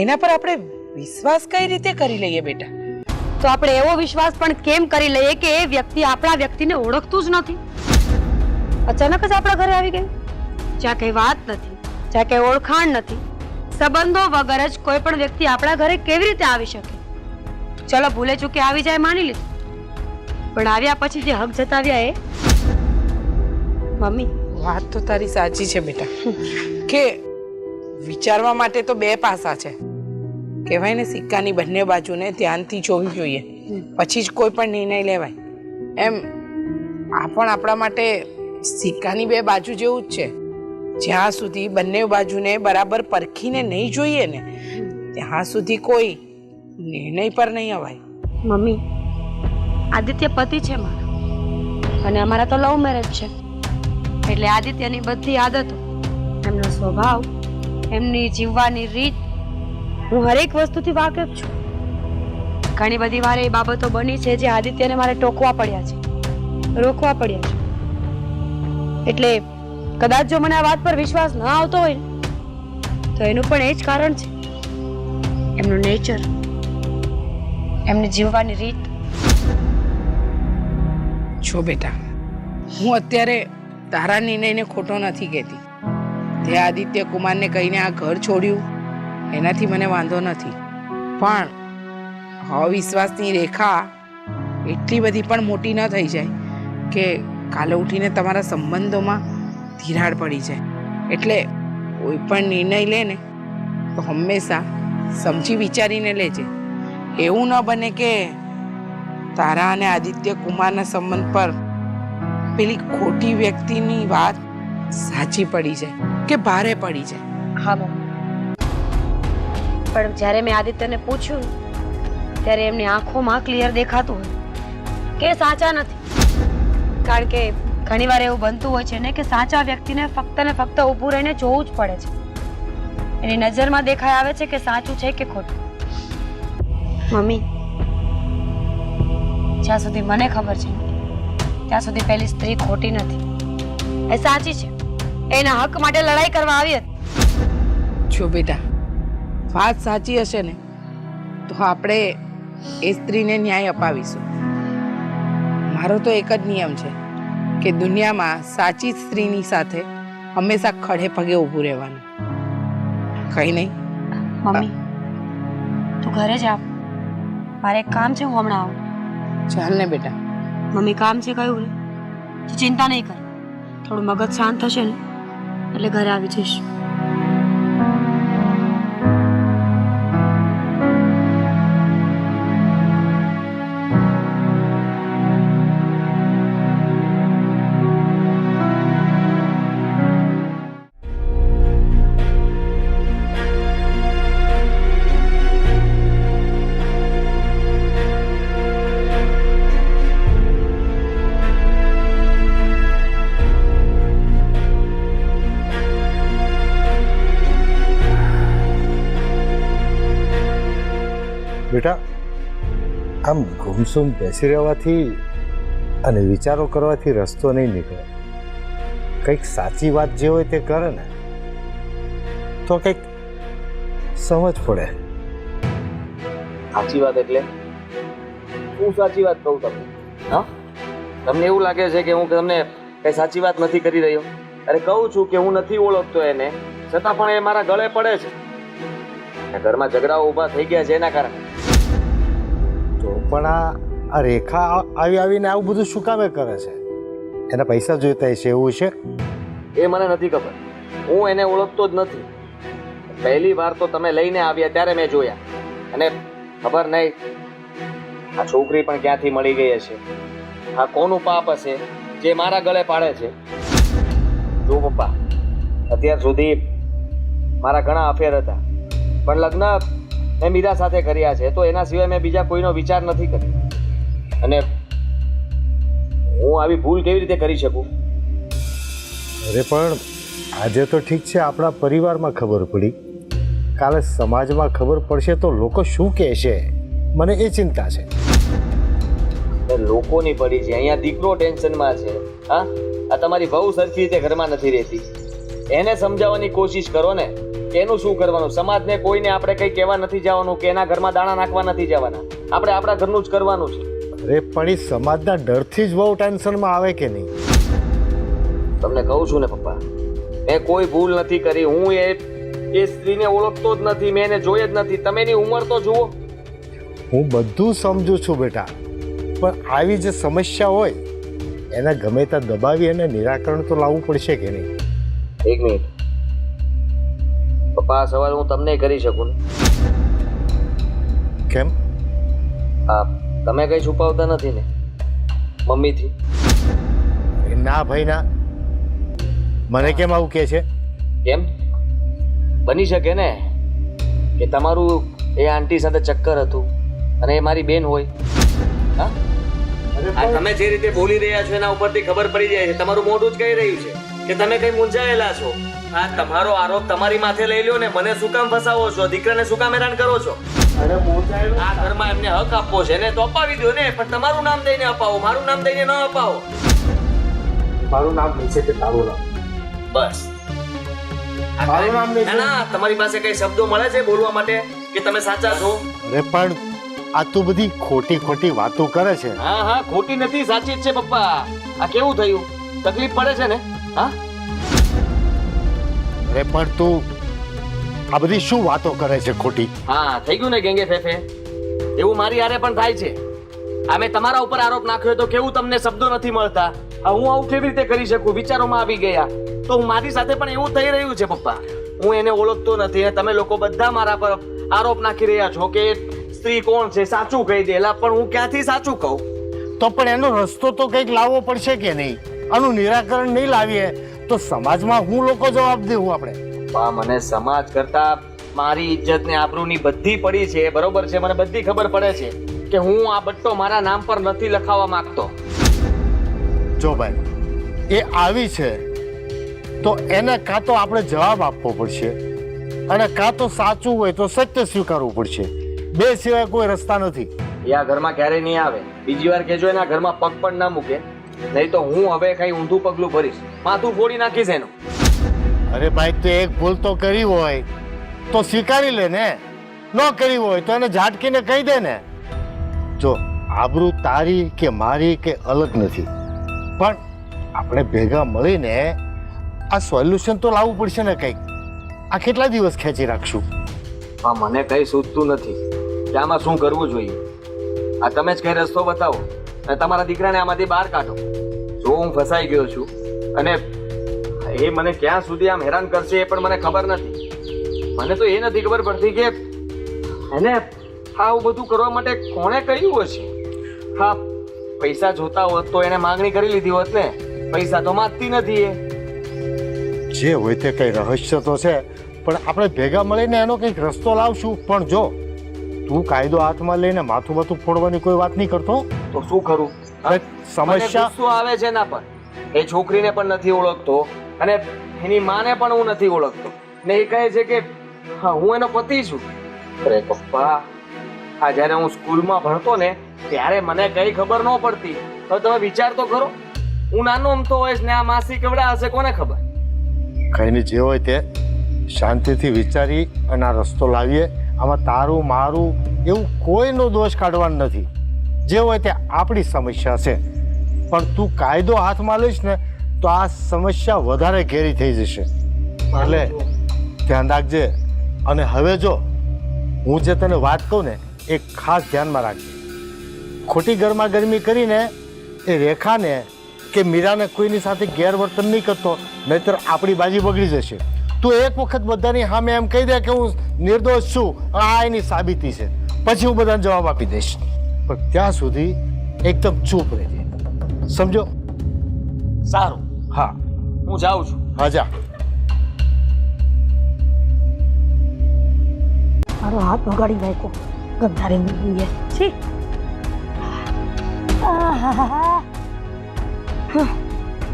એના પર આપણે વિશ્વાસ કઈ રીતે કરી લઈએ બેટા? તો આપણે એવો વિશ્વાસ પણ કેમ કરી લઈએ કે એ વ્યક્તિ આપણા વ્યક્તિને ઓળખતું જ નથી? અચાનક જ આપણા ઘરે આવી ગયું, જ્યાં કઈ વાત નથી, જ્યાં કઈ ઓળખાણ નથી, સંબંધો વગર જ કોઈ પણ વ્યક્તિ આપણા ઘરે કેવી રીતે આવી શકે? ચલો ભૂલે ચૂકે આવી જાય માની લીધું, પણ આવ્યા પછી જે હક જતાવ્યા એ? મમ્મી, વાત તો તારી સાચી છે બેટા, કે વિચારવા માટે તો બે પાસા છે. કહેવાય ને, સિક્કાની બંને બાજુને ધ્યાનથી જોવી જોઈએ, પછી જ કોઈ પણ નિર્ણય લેવાય. એમ આ પણ આપણા માટે સિક્કાની બે બાજુ જેવું જ છે. જ્યાં સુધી બંને બાજુને બરાબર પરખીને નહીં જોઈએ ને, ત્યાં સુધી કોઈ નિર્ણય પર નહીં અવાય. મમ્મી, આદિત્ય પતિ છે મારા, અને અમારા તો લવ મેરેજ છે, એટલે આદિત્યની બધી આદતો, એમનો સ્વભાવ, એમની જીવવાની રીત, હું હરેક વસ્તુથી વાકેફ છું. ઘણી બધી વાર એ બાબતો બની છે જે આદિત્યને મારે ટોકવા પડ્યા છે, રોકવા પડ્યા છે. એટલે કદાચ જો મને આ વાત પર વિશ્વાસ ન આવતો હોય ને, તો એનું પણ એ જ કારણ છે, એમનું નેચર, એમની જીવવાની રીત. જો બેટા, હું અત્યારે તારા નિર્ણયને ખોટો નથી કહેતી. તે આદિત્ય કુમારને કહીને આ ઘર છોડ્યું, એનાથી મને વાંધો નથી, પણ અવિશ્વાસની રેખા એટલી બધી પણ મોટી ન થઈ જાય કે કાલે ઉઠીને તમારા સંબંધોમાં તિરાડ પડી જાય. એટલે કોઈ પણ નિર્ણય લે ને તો હંમેશા સમજી વિચારીને લેજે. એવું ન બને કે તારા અને આદિત્ય કુમારના સંબંધ પર પેલી ખોટી વ્યક્તિની વાત સાચી પડી જાય કે ભારે પડી જાય. હા મમ્મી, પણ જ્યારે મેં આદિત્યને પૂછ્યું ત્યારે એમની આંખોમાં ક્લિયર દેખાતું હોય કે સાચા નથી. કારણ કે ઘણીવાર એવું બનતું હોય છે ને કે સાચા વ્યક્તિને ફક્ત ને ફક્ત ઊભું રહીને જોવું જ પડે છે, એની નજરમાં દેખાઈ આવે છે કે સાચું છે કે ખોટું. મમ્મી, જ્યાં સુધી મને ખબર છે ત્યાં સુધી પેલી સ્ત્રી ખોટી નથી, એ સાચી છે, એના હક માટે લડાઈ કરવા આવી હતી. જો બેટા, વાત સાચી હશે ને તો આપણે એ સ્ત્રીને ન્યાય અપાવીશું. મારો તો એક જ નિયમ છે કે દુનિયામાં સાચી સ્ત્રીની સાથે હંમેશા ખડે પગે ઊભું રહેવાનું. કઈ નહીં મમ્મી, તું ઘરે જા, મારે એક કામ છે, હું હમણાં આવું. ચાલ ને બેટા. મમ્મી, કામ છે કયું ને, તું ચિંતા નહીં કર, થોડું મગજ શાંત થશે ને એટલે ઘરે આવી જઈશ. બેટા, આમ ગુમસુમ બેસી રહેવાથી અને વિચારો કરવાથી રસ્તો નહીં નીકળે. કંઈક સાચી વાત જે હોય તે કરે ને તો કંઈક સમજ પડે. સાચી વાત એટલે હું સાચી વાત કહું તમને? હા, તમને એવું લાગે છે કે હું તમને કઈ સાચી વાત નથી કરી રહ્યો? અરે કહું છું કે હું નથી ઓળખતો એને, છતાં પણ એ મારા ગળે પડે છે. ઘરમાં ઝઘડાઓ ઊભા થઈ ગયા છે એના કારણે. તો પણ આ રેખા આવીને આવું બધું શું કામે કરે છે? એના પૈસા જોઈતા છે એવું છે? એ મને નથી ખબર, હું એને ઓળખતો જ નથી. પહેલી વાર તો તમે લઈને આવ્યા ત્યારે મેં જોયા, અને ખબર નહીં આ છોકરી પણ ક્યાંથી મળી ગઈ હશે. આ કોનું પાપ હશે જે મારા ગળે પાડે છે? જો પપ્પા, અત્યાર સુધી મારા ઘણા અફેર હતા, પણ લગ્ન મેં મીરા સાથે કર્યા છે, તો એના સિવાય મેં બીજા કોઈનો વિચાર નથી કર્યો. અને હું આવી ભૂલ કેવી રીતે કરી શકું? અરે પણ આજે તો ઠીક છે, આપણા પરિવારમાં ખબર પડી, કાલે સમાજમાં ખબર પડશે તો લોકો શું કહેશે, મને એ ચિંતા છે. લોકોની પડી છે, અહીંયા દીકરો ટેન્શનમાં છે. હા, આ તમારી વહુ સરખી રીતે ઘરમાં નથી રહેતી, એને સમજાવવાની કોશિશ કરો ને કે એનું શું કરવાનું. સમાજને કોઈને આપણે કંઈ કહેવા નથી જવાનું કે એના ઘરમાં દાણા નાખવા નથી જવાના, આપણે આપણા ઘરનું જ કરવાનું છે. અરે પણ એ સમાજના ડરથી જ બહુ ટેન્શનમાં આવે કે નહીં? તમને કહું છું ને પપ્પા, મેં કોઈ ભૂલ નથી કરી. હું એ સ્ત્રીને ઓળખતો જ નથી, મેં એને જોઈ જ નથી. તમે એની ઉંમર તો જુઓ. હું બધું સમજુ છું બેટા, પણ આવી જે સમસ્યા હોય એને ગમે ત્યાં દબાવી અને નિરાકરણ તો લાવવું પડશે કે નહીં? એક મિનિટ પપ્પા, આ સવાલ હું તમને કરી શકું ને? કેમ? હા, તમે કઈ છુપાવતા નથી ને મમ્મીથી? ના ભાઈ ના, મને કેમ આવું કહે છે? કેમ? બની શકે ને કે તમારું એ આંટી સાથે ચક્કર હતું અને એ મારી બેન હોય. હા, આ તમે જે રીતે બોલી રહ્યા છો એના ઉપરથી ખબર પડી જાય છે, તમારું મોઢું જ કહી રહ્યું છે કે તમે કઈ મૂંઝાયેલા છો. આ તમારો આરોપ તમારી માથે લઈ લ્યો ને, મને શું કામ ફસાવો છો? દીકરાને શું કામ હેરાન કરો છો? આ ઘરમાં એમને હક આપવો છે ને તો અપાવી દો ને, પણ તમારું નામ દઈને અપાવો, મારું નામ દઈને ન અપાવો. મારું નામ નીચે કે તારું નામ? બસ. મારું નામ ના ના, તમારી પાસે કઈ શબ્દો મળે છે બોલવા માટે કે તમે સાચા છો? અરે પણ આ તું બધી ખોટી ખોટી વાતો કરે છે. હા હા, ખોટી નથી, સાચી જ છે પપ્પા. આ કેવું થયું? તકલીફ પડે છે ને? હા, અરે પણ તું આ બધી શું વાતો કરે છે ખોટી? હા, થઈ ગયું ને ગેંગે ફેફે. એવું મારી હારે પણ થાય છે. આ મેં તમારા ઉપર આરોપ નાખ્યો તો કેવું તમને શબ્દો નથી મળતા? હું આવું કેવી રીતે કરી શકું? વિચારોમાં આવી ગયા તો મારી સાથે પણ એવું થઈ રહ્યું છે પપ્પા. હું એને ઓળખતો નથી અને તમે લોકો બધા મારા પર આરોપ નાખી રહ્યા છો કે સ્ત્રી કોણ છે, સાચું કહી દેલા. પણ હું ક્યાંથી સાચું કહું? તો પણ એનો રસ્તો તો કંઈક લાવવો પડશે કે નહીં? આનું નિરાકરણ નહીં લાવીએ તો સમાજમાં હું લોકો જવાબ દેવું આપણે? મને સમાજ કરતા મારી ઇજ્જત ને આબરૂની બધી પડી છે, બરોબર છે? મને બધી ખબર પડે છે કે હું આ બટ્ટો મારા નામ પર નથી લખાવવા માંગતો. જો ભાઈ એ આવી છે તો એને કાં તો આપણે જવાબ આપવો પડશે અને કાં તો સાચું હોય તો સત્ય સ્વીકારવું પડશે. બે સિવાય કોઈ રસ્તા નથી. એ આ ઘરમાં ક્યારેય નહીં આવે. બીજી વાર કહેજો એના ઘરમાં પગ પણ ના મૂકે, નહીં તો હું હવે કઈ ઊંધું પગલું ભરીશ, માથું ફોડી નાખીશ એનું. અરે ભાઈ તો એક ભૂલ તો કરી હોય તો સ્વીકારી લે ને, ન કરી હોય તો એને ઝાટકીને કહી દે ને. જો આબરૂ તારી કે મારી કે અલગ નથી, પણ આપણે ભેગા મળીને આ સોલ્યુશન તો લાવવું પડશે ને કંઈક. આ કેટલા દિવસ ખેંચી રાખશું? હા, મને કઈ સૂચતું નથી કે આમાં શું કરવું જોઈએ. આ તમે જ કઈ રસ્તો બતાવો અને તમારા દીકરાને આમાંથી બહાર કાઢો. જો હું ફસાઈ ગયો છું અને એ મને ક્યાં સુધી આમ હેરાન કરશે એ પણ મને ખબર નથી. મને તો એ નથી ખબર પડતી કે એને આવું બધું કરવા માટે કોણે કહ્યું હશે. હા, પૈસા જોતા હોત તો એને માંગણી કરી લીધી હોત ને. પૈસા તો માંગતી નથી એ. જે હોય તે કઈ રહસ્ય તો છે, પણ આપણે ભેગા મળીને એનો કંઈક રસ્તો લાવશું. પણ જો તું કાયદો હાથમાં લઈને માથું માથું ફોડવાની કોઈ વાત નહીં કરતો તો શું કરું? સમસ્યા ગુસ્સો આવે છે એના પર. એ છોકરીને પણ નથી ઓળખતો અને એની માને પણ હું નથી ઓળખતો ને એ કહે છે કે હા હું એનો પતિ છું. અરે પપ્પા, આ જ્યારે હું સ્કૂલમાં ભણતો ને ત્યારે મને કઈ ખબર ન પડતી. હવે તમે વિચાર તો કરો, હું નાનો અમથો હોઈશ ને આ માસી કેવડા હશે કોને ખબર. કઈ નહીં, જે હોય તે શાંતિથી વિચારી અને આ રસ્તો લાવીએ. આમાં તારું મારું એવું કોઈનો દોષ કાઢવાનો નથી. જે હોય તે આપણી સમસ્યા છે, પણ તું કાયદો હાથમાં લઈશ ને તો આ સમસ્યા વધારે ઘેરી થઈ જશે. એટલે ધ્યાન રાખજે. અને હવે જો હું જે તને વાત કહું ને એ ખાસ ધ્યાનમાં રાખજે. ખોટી ગરમાગરમી કરીને એ રેખાને કે મીરાને કોઈની સાથે ગેરવર્તન નહીં કરતો, નહીતર આપણી બાજી બગડી જશે. તું એક વખત બધાની સામે એમ કહી દે કે હું નિર્દોષ છું, આ એની સાબિતી છે, પછી હું બધાને જવાબ આપી દઈશ. પણ ત્યાં સુધી એકદમ ચૂપ રહેજે, સમજો? સારું, હા, હું જાઉં છું. હા જા. મારો હાથ બગાડી નાખ્યો ગંધારી નીકળીએ. છી. આહાહા.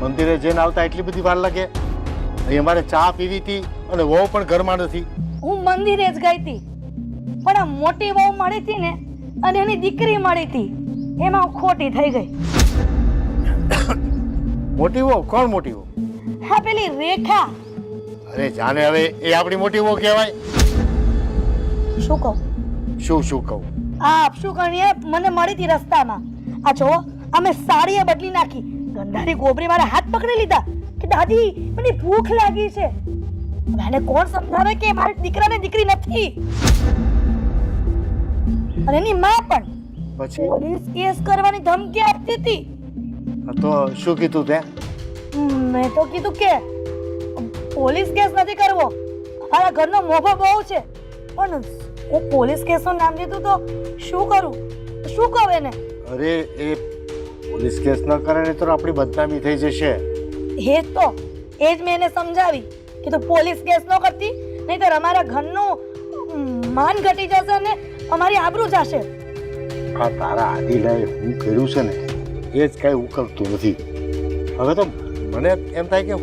મંદિરે જઈને આવતા એટલી બધી વાર લાગે? અહીં અમારે ચા પીવી હતી અને વહુ પણ ઘરમાં નથી. હું મંદિરે જ ગઈ હતી, પણ આ મોટી વહુ મળી હતી ને અને એની દીકરી મળી હતી, એમાં હું ખોટી થઈ ગઈ. મોટી વહુ? કોણ મોટી વહુ? હા, પેલી રેખા. અરે જાને, હવે એ આપણી મોટી વહુ કહેવાય? શું કહું? શું કહું? આ અપશુકણીએ મને મળી હતી રસ્તામાં. આ જો અમે સાડીએ બદલી નાખી, ગંધારી ગોબરી મારા હાથ પકડી લીધા કે દાદી મને ભૂખ લાગી છે. હવે આને કોણ સમજાવે કે મારા દીકરાને દીકરી નથી? અને એની માં પણ પછી પોલીસ કેસ કરવાની ધમકી આપતી હતી. તો શું કીધું તે? મેં તો કીધું કે પોલીસ કેસ નથી કરવો, અમારા ઘરનો મોભો બહુ છે, પણ હું પોલીસ કેસનું નામ લીધું તો શું કરું? શું કહું એને? અરે એ પોલીસ કેસ ન કરે ને તો આપણી બદનામી થઈ જશે. એ જ મેં એને સમજાવી કે તું પોલીસ કેસ ન કરતી, નહીંતર અમારા ઘરનું માન ઘટી જશે અને અમારી આબરૂ જશે. આ તારા આદિલાએ હું કર્યું છે ને એ જ કાંઈ ઉકલતું નથી. હવે તો મને એમ થાય કે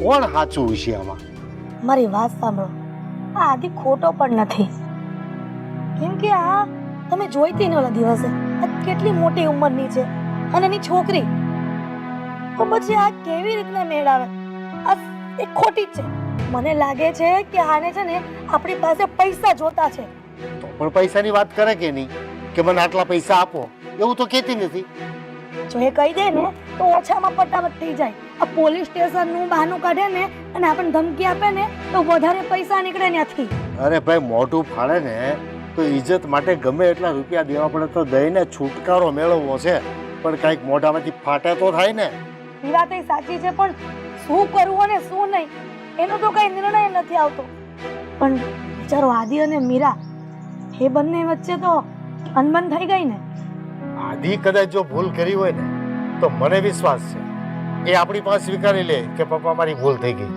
કોણ સાચું હશે આમાં? મારી વાત સાંભળો, આ આદિ ખોટો પણ નથી. કેમ કે આ તમે જોઈતી ને ઓલા દિવસે આ કેટલી મોટી ઉંમરની છે અને એની છોકરી, તો પછી આ કેવી રીતના મેળ આવે? આ એ ખોટી જ છે. મને લાગે છે કે આને છે ને આપણી પાસે પૈસા જોતા છે. તો પણ પૈસાની વાત કરે કે નહીં કે મને આટલા પૈસા આપો, એવું તો કહેતી નથી. જો એ કહી દે ને તો ઓછામાં પટાવટ થઈ જાય. આ પોલીસ સ્ટેશનનું બહાનું કાઢે ને અને આપણને ધમકી આપે ને તો વધારે પૈસા નીકળે ત્યાંથી. અરે ભાઈ, મોઢું ફાડે ને તો ઇજ્જત માટે ગમે એટલા રૂપિયા દેવા પડે તો દઈને છુટકારો મેળવવો છે, પણ કંઈક મોઢામાંથી ફાટે તો થાય ને. એ વાત એ સાચી છે, પણ શું કરવું અને શું નહીં એનો તો કઈ નિર્ણય નથી આવતો. પણ બિચારો આદિ અને મીરા એ બંને વચ્ચે તો અનબન થઈ ગઈ ને. આદિ કદાચ જો ભૂલ કરી હોય ને તો મને વિશ્વાસ છે એ આપણી પાસે સ્વીકારી લે કે પપ્પા મારી ભૂલ થઈ ગઈ.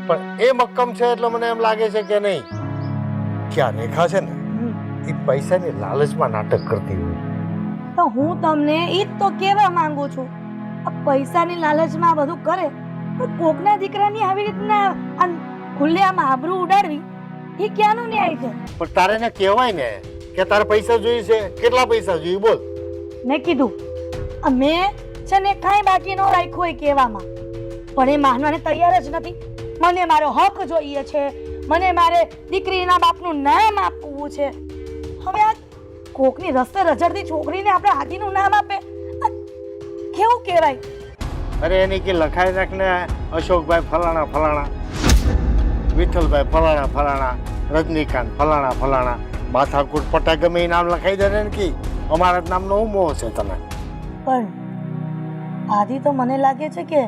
પણ એ મક્કમ છે એટલે મને એમ લાગે છે કે નહીં કે આ રેખા છે ને એ પૈસાની લાલચમાં નાટક કરતી હોય. તો હું તમને એ જ તો કહેવા માંગુ છું, આ પૈસાની લાલચમાં આ બધું કરે પણ કોકના દીકરાની આવી રીતના ખુલ્લેઆમાં આબરૂ ઉડાડવી એ ક્યાંનો ન્યાય છે? પણ તારે એને કહેવાય ને કે તારે પૈસા જોઈએ છે, કેટલા પૈસા જોઈએ બોલ. મેં કીધું મેં છે ને કાંઈ બાકી ન રાખ્યું હોય કહેવામાં, પણ એ માનવાને તૈયાર જ નથી. મને મારો હક જોઈએ છે, મને મારે દીકરીના બાપનું નામ આપવું છે. હવે આ કોકની રસ્તે રજડતી છોકરીને આપણે આદિનું નામ આપે, આ કેવું કહેવાય? અરે એની કે લખાઈ નાખને અશોકભાઈ ફલાણા ફલાણા, વિઠ્ઠલભાઈ ફલાણા ફલાણા, રજનીકાંત ફલાણા ફલાણા, માથાકૂટ પટા ગમે એ નામ લખાઈ દે ને કે અમારા જ નામનો હું મોહ છે તને. પણ આદિ તો મને લાગે છે કે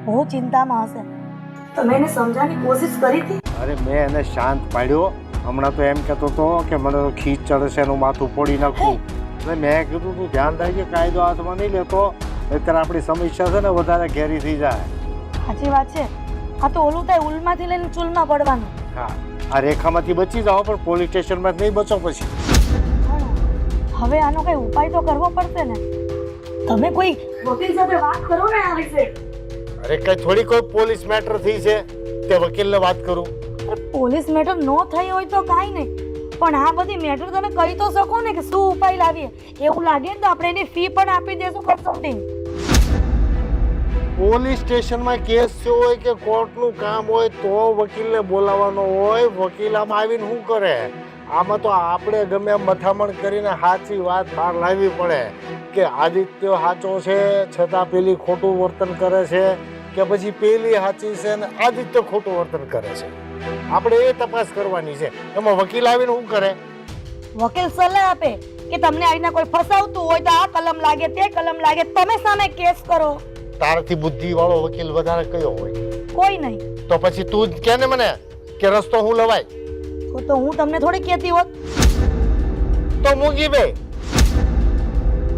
બહુ ચિંતામાં હશે. તમે એને સમજાવવાની કોશિશ કરી હતી? અરે મેં એને શાંત પાડ્યો. હમણાં તો એમ કહેતો હતો કે મને તો ખીચ ચડે છે, એનું માથું ફોડી નાખું. એટલે મેં કીધું તું ધ્યાન રાખજે, કાયદો હાથમાં નહીં લેતો, અત્યારે આપણી સમસ્યા છે ને વધારે ઘેરી થઈ જાય. સાચી વાત છે. આ તો ઓલું થાય ઉલમાંથી લઈને ચૂલમાં પડવાનું. હા, આ રેખામાંથી બચી જાઓ પણ પોલીસ સ્ટેશનમાં જ નહીં બચો પછી. હવે આનો કઈ ઉપાય તો કરવો પડશે ને. તમે કોઈ વકીલ સાથે વાત કરો ને આ વિશે. અરે કઈ થોડી કોઈ પોલીસ મેટર થઈ છે તે વકીલને વાત કરું? પોલીસ મેટર નો થઈ હોય તો કાંઈ નહીં, પણ આ બધી મેટર તમે કહી તો શકો ને કે શું ઉપાય લાવીએ. એવું લાગે ને તો આપણે એની ફી પણ આપી દેશું કન્સલ્ટિંગ. પોલીસ સ્ટેશનમાં કેસ થયો હોય કે કોર્ટનું કામ હોય તો વકીલને બોલાવવાનો હોય. વકીલ આમાં આવીને શું કરે? આમાં તો આપણે ગમે એમ મથામણ કરીને સાચી વાત બહાર લાવવી પડે કે આદિત્ય સાચો છે છતાં પેલી ખોટું વર્તન કરે છે કે પછી પેલી સાચી છે ને આદિત્ય ખોટું વર્તન કરે છે. આપણે એ તપાસ કરવાની છે. એમાં વકીલ આવીને શું કરે? વકીલ સલાહ આપે કે તમને આવીને કોઈ ફસાવતું હોય તો આ કલમ લાગે તે કલમ લાગે, તમે સામે કેસ કરો. તારાથી બુદ્ધિ વાળો વકીલ વધારે કયો હોય? કોઈ નહીં. તો પછી તું જ કે ને મને કે રસ્તો હું લવાય. તો હું તમને થોડી કહેતી હોત. તો મૂકી બે.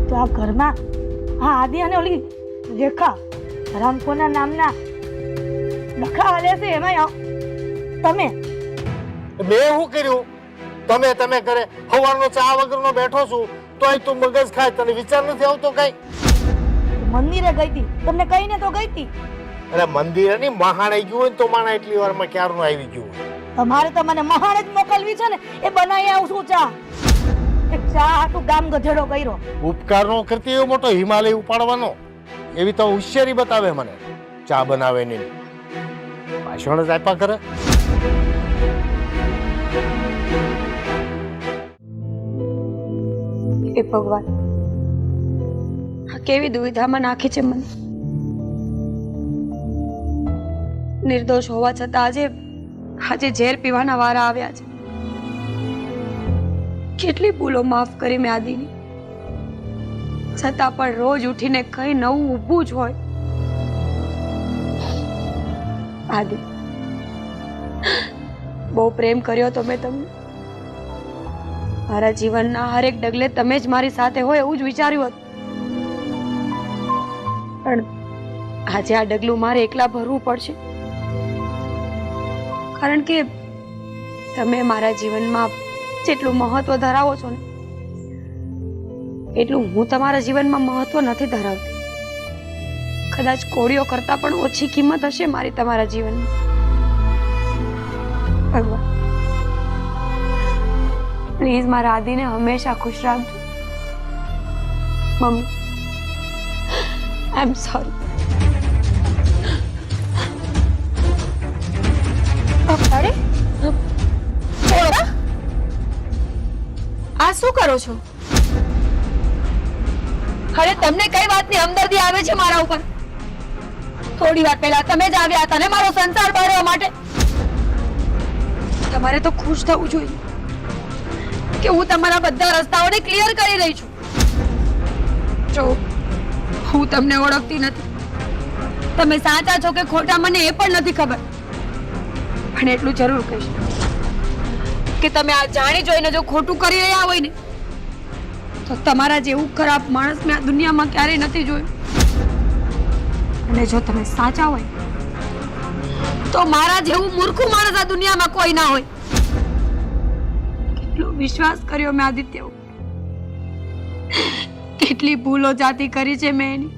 તો આ ઘરમાં આ આદિ અને ઓલી રેખા રામકોના નામના લખા હાલે છે એમાં તમે મેં શું કર્યું? તમે કરે. સવારનો ચા વગરનો બેઠો છું તોય તું મગજ ખાય, તને વિચાર નથી આવતો કઈ? મંદિરે ગઈ હતી, તમને કહીને તો ગઈ હતી. અરે મંદિરે ની મહાણાઈ ગયું હોય ને તો માણા એટલી વારમાં ક્યારનું આવી ગયું. તમારે તો મને મહાણે જ મોકલવી છે ને, એ બનાવી આવું છું ચા. એક ચા આટલું ગામ ગધેડો કર્યો. ઉપકાર નો કરતી એવો મોટો હિમાલય ઉપાડવાનો એવી તો હોશિયારી બતાવે મને. ચા બનાવે ની ભાષણ જ આપ્યા કરે. એ ભગવાન, આ કેવી દુવિધામાં નાખી છે મને. નિર્દોષ હોવા છતાં આજે ઝેર પીવાના વારા આવ્યા છે. કેટલી ભૂલો માફ કરી મેં આદિની, છતાં પણ રોજ ઉઠીને કઈ નવું ઊભું જ હોય. આદિ, બહુ પ્રેમ કર્યો તો મેં તમને. મારા જીવનના હરેક ડગલે તમે જ મારી સાથે હોય એવું જ વિચાર્યું હતું. પણ આજે આ ડગલું મારે એકલા ભરવું પડશે, કારણ કે તમે મારા જીવનમાં જેટલું મહત્વ ધરાવો છો ને એટલું હું તમારા જીવનમાં મહત્વ નથી ધરાવતી. કદાચ કોળીઓ કરતા પણ ઓછી કિંમત હશે મારી તમારા જીવનમાં. ભગવાન, પ્લીઝ મારા આદિને હંમેશા ખુશ રાખજો. Mummy, I am sorry. અરે આ શું કરો છો? અરે તમને કઈ વાતની હમદર્દી આવે છે મારા ઉપર? થોડી વાર પહેલા તમે જ આવ્યા હતા ને મારો સંસાર બાળવા માટે. તમારે તો ખુશ થવું જોઈએ કે હું તમારા બધા રસ્તાઓને ક્લિયર કરી રહી છું. જો હું તમને ઓળખતી નથી, તમે સાચા છો કે ખોટા મને એ પણ નથી ખબર, પણ એટલું જરૂર કહીશ કે તમે આ જાણી જોઈને જો ખોટું કરી રહ્યા હોય ને તો તમારા જેવું ખરાબ માણસ મેં આ દુનિયામાં ક્યારેય નથી જોયું. અને જો તમે સાચા હોય તો મારા જેવું મૂર્ખું માણસ આ દુનિયામાં કોઈ ના હોય. કેટલો વિશ્વાસ કર્યો મેં આદિત્ય ઉપર, કેટલી ભૂલો જાતી કરી છે મેં એની.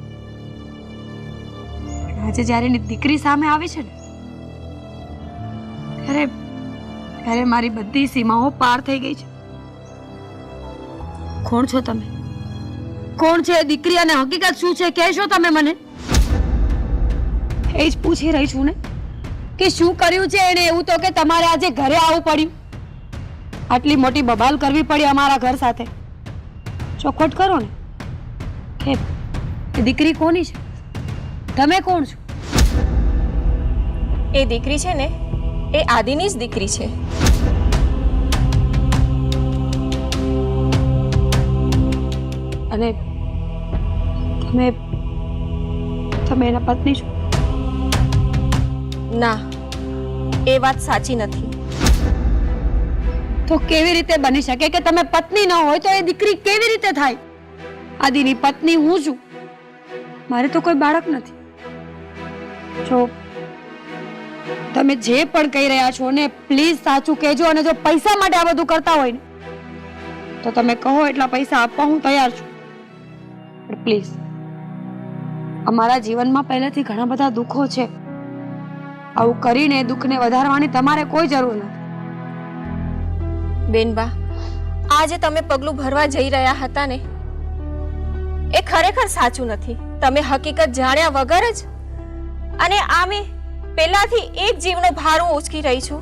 આજે જ્યારે એની દીકરી સામે આવી છે ને ત્યારે મારી બધી સીમાઓ પાર થઈ ગઈ છે. કોણ છો તમે? કોણ છે એ દીકરી અને હકીકત શું છે કહેશો તમે મને? એ જ પૂછી રહી છું ને કે શું કર્યું છે એને એવું તો કે તમારે આજે ઘરે આવવું પડ્યું, આટલી મોટી બબાલ કરવી પડી અમારા ઘર સાથે. ચોખવટ કરો ને કે એ દીકરી કોની છે? તમે કોણ છો? એ દીકરી છે ને એ આદિની જ દીકરી છે. અને તમે એના પત્ની છો? ના, એ વાત સાચી નથી. તો કેવી રીતે બની શકે કે તમે પત્ની ન હોય તો એ દીકરી કેવી રીતે થાય? આદિની પત્ની હું છું, મારે તો કોઈ બાળક નથી. જો તમે જે પણ કહી રહ્યા છો ને પ્લીઝ સાચું કહેજો, અને જો પૈસા માટે આ બધું કરતા હોય ને તો તમે કહો એટલા પૈસા આપવા હું તૈયાર છું. પણ પ્લીઝ, અમારા જીવનમાં પહેલેથી ઘણા બધા દુઃખો છે. આવું કરીને દુઃખને વધારવાની તમારે કોઈ જરૂર નથી. બેનબા, આજે તમે પગલું ભરવા જઈ રહ્યા હતા ને, એ ખરેખર સાચું નથી. તમે હકીકત જાણ્યા વગર જ અને આમે પહેલાથી એક જીવનો ભાર હું ઉચકી રહી છું,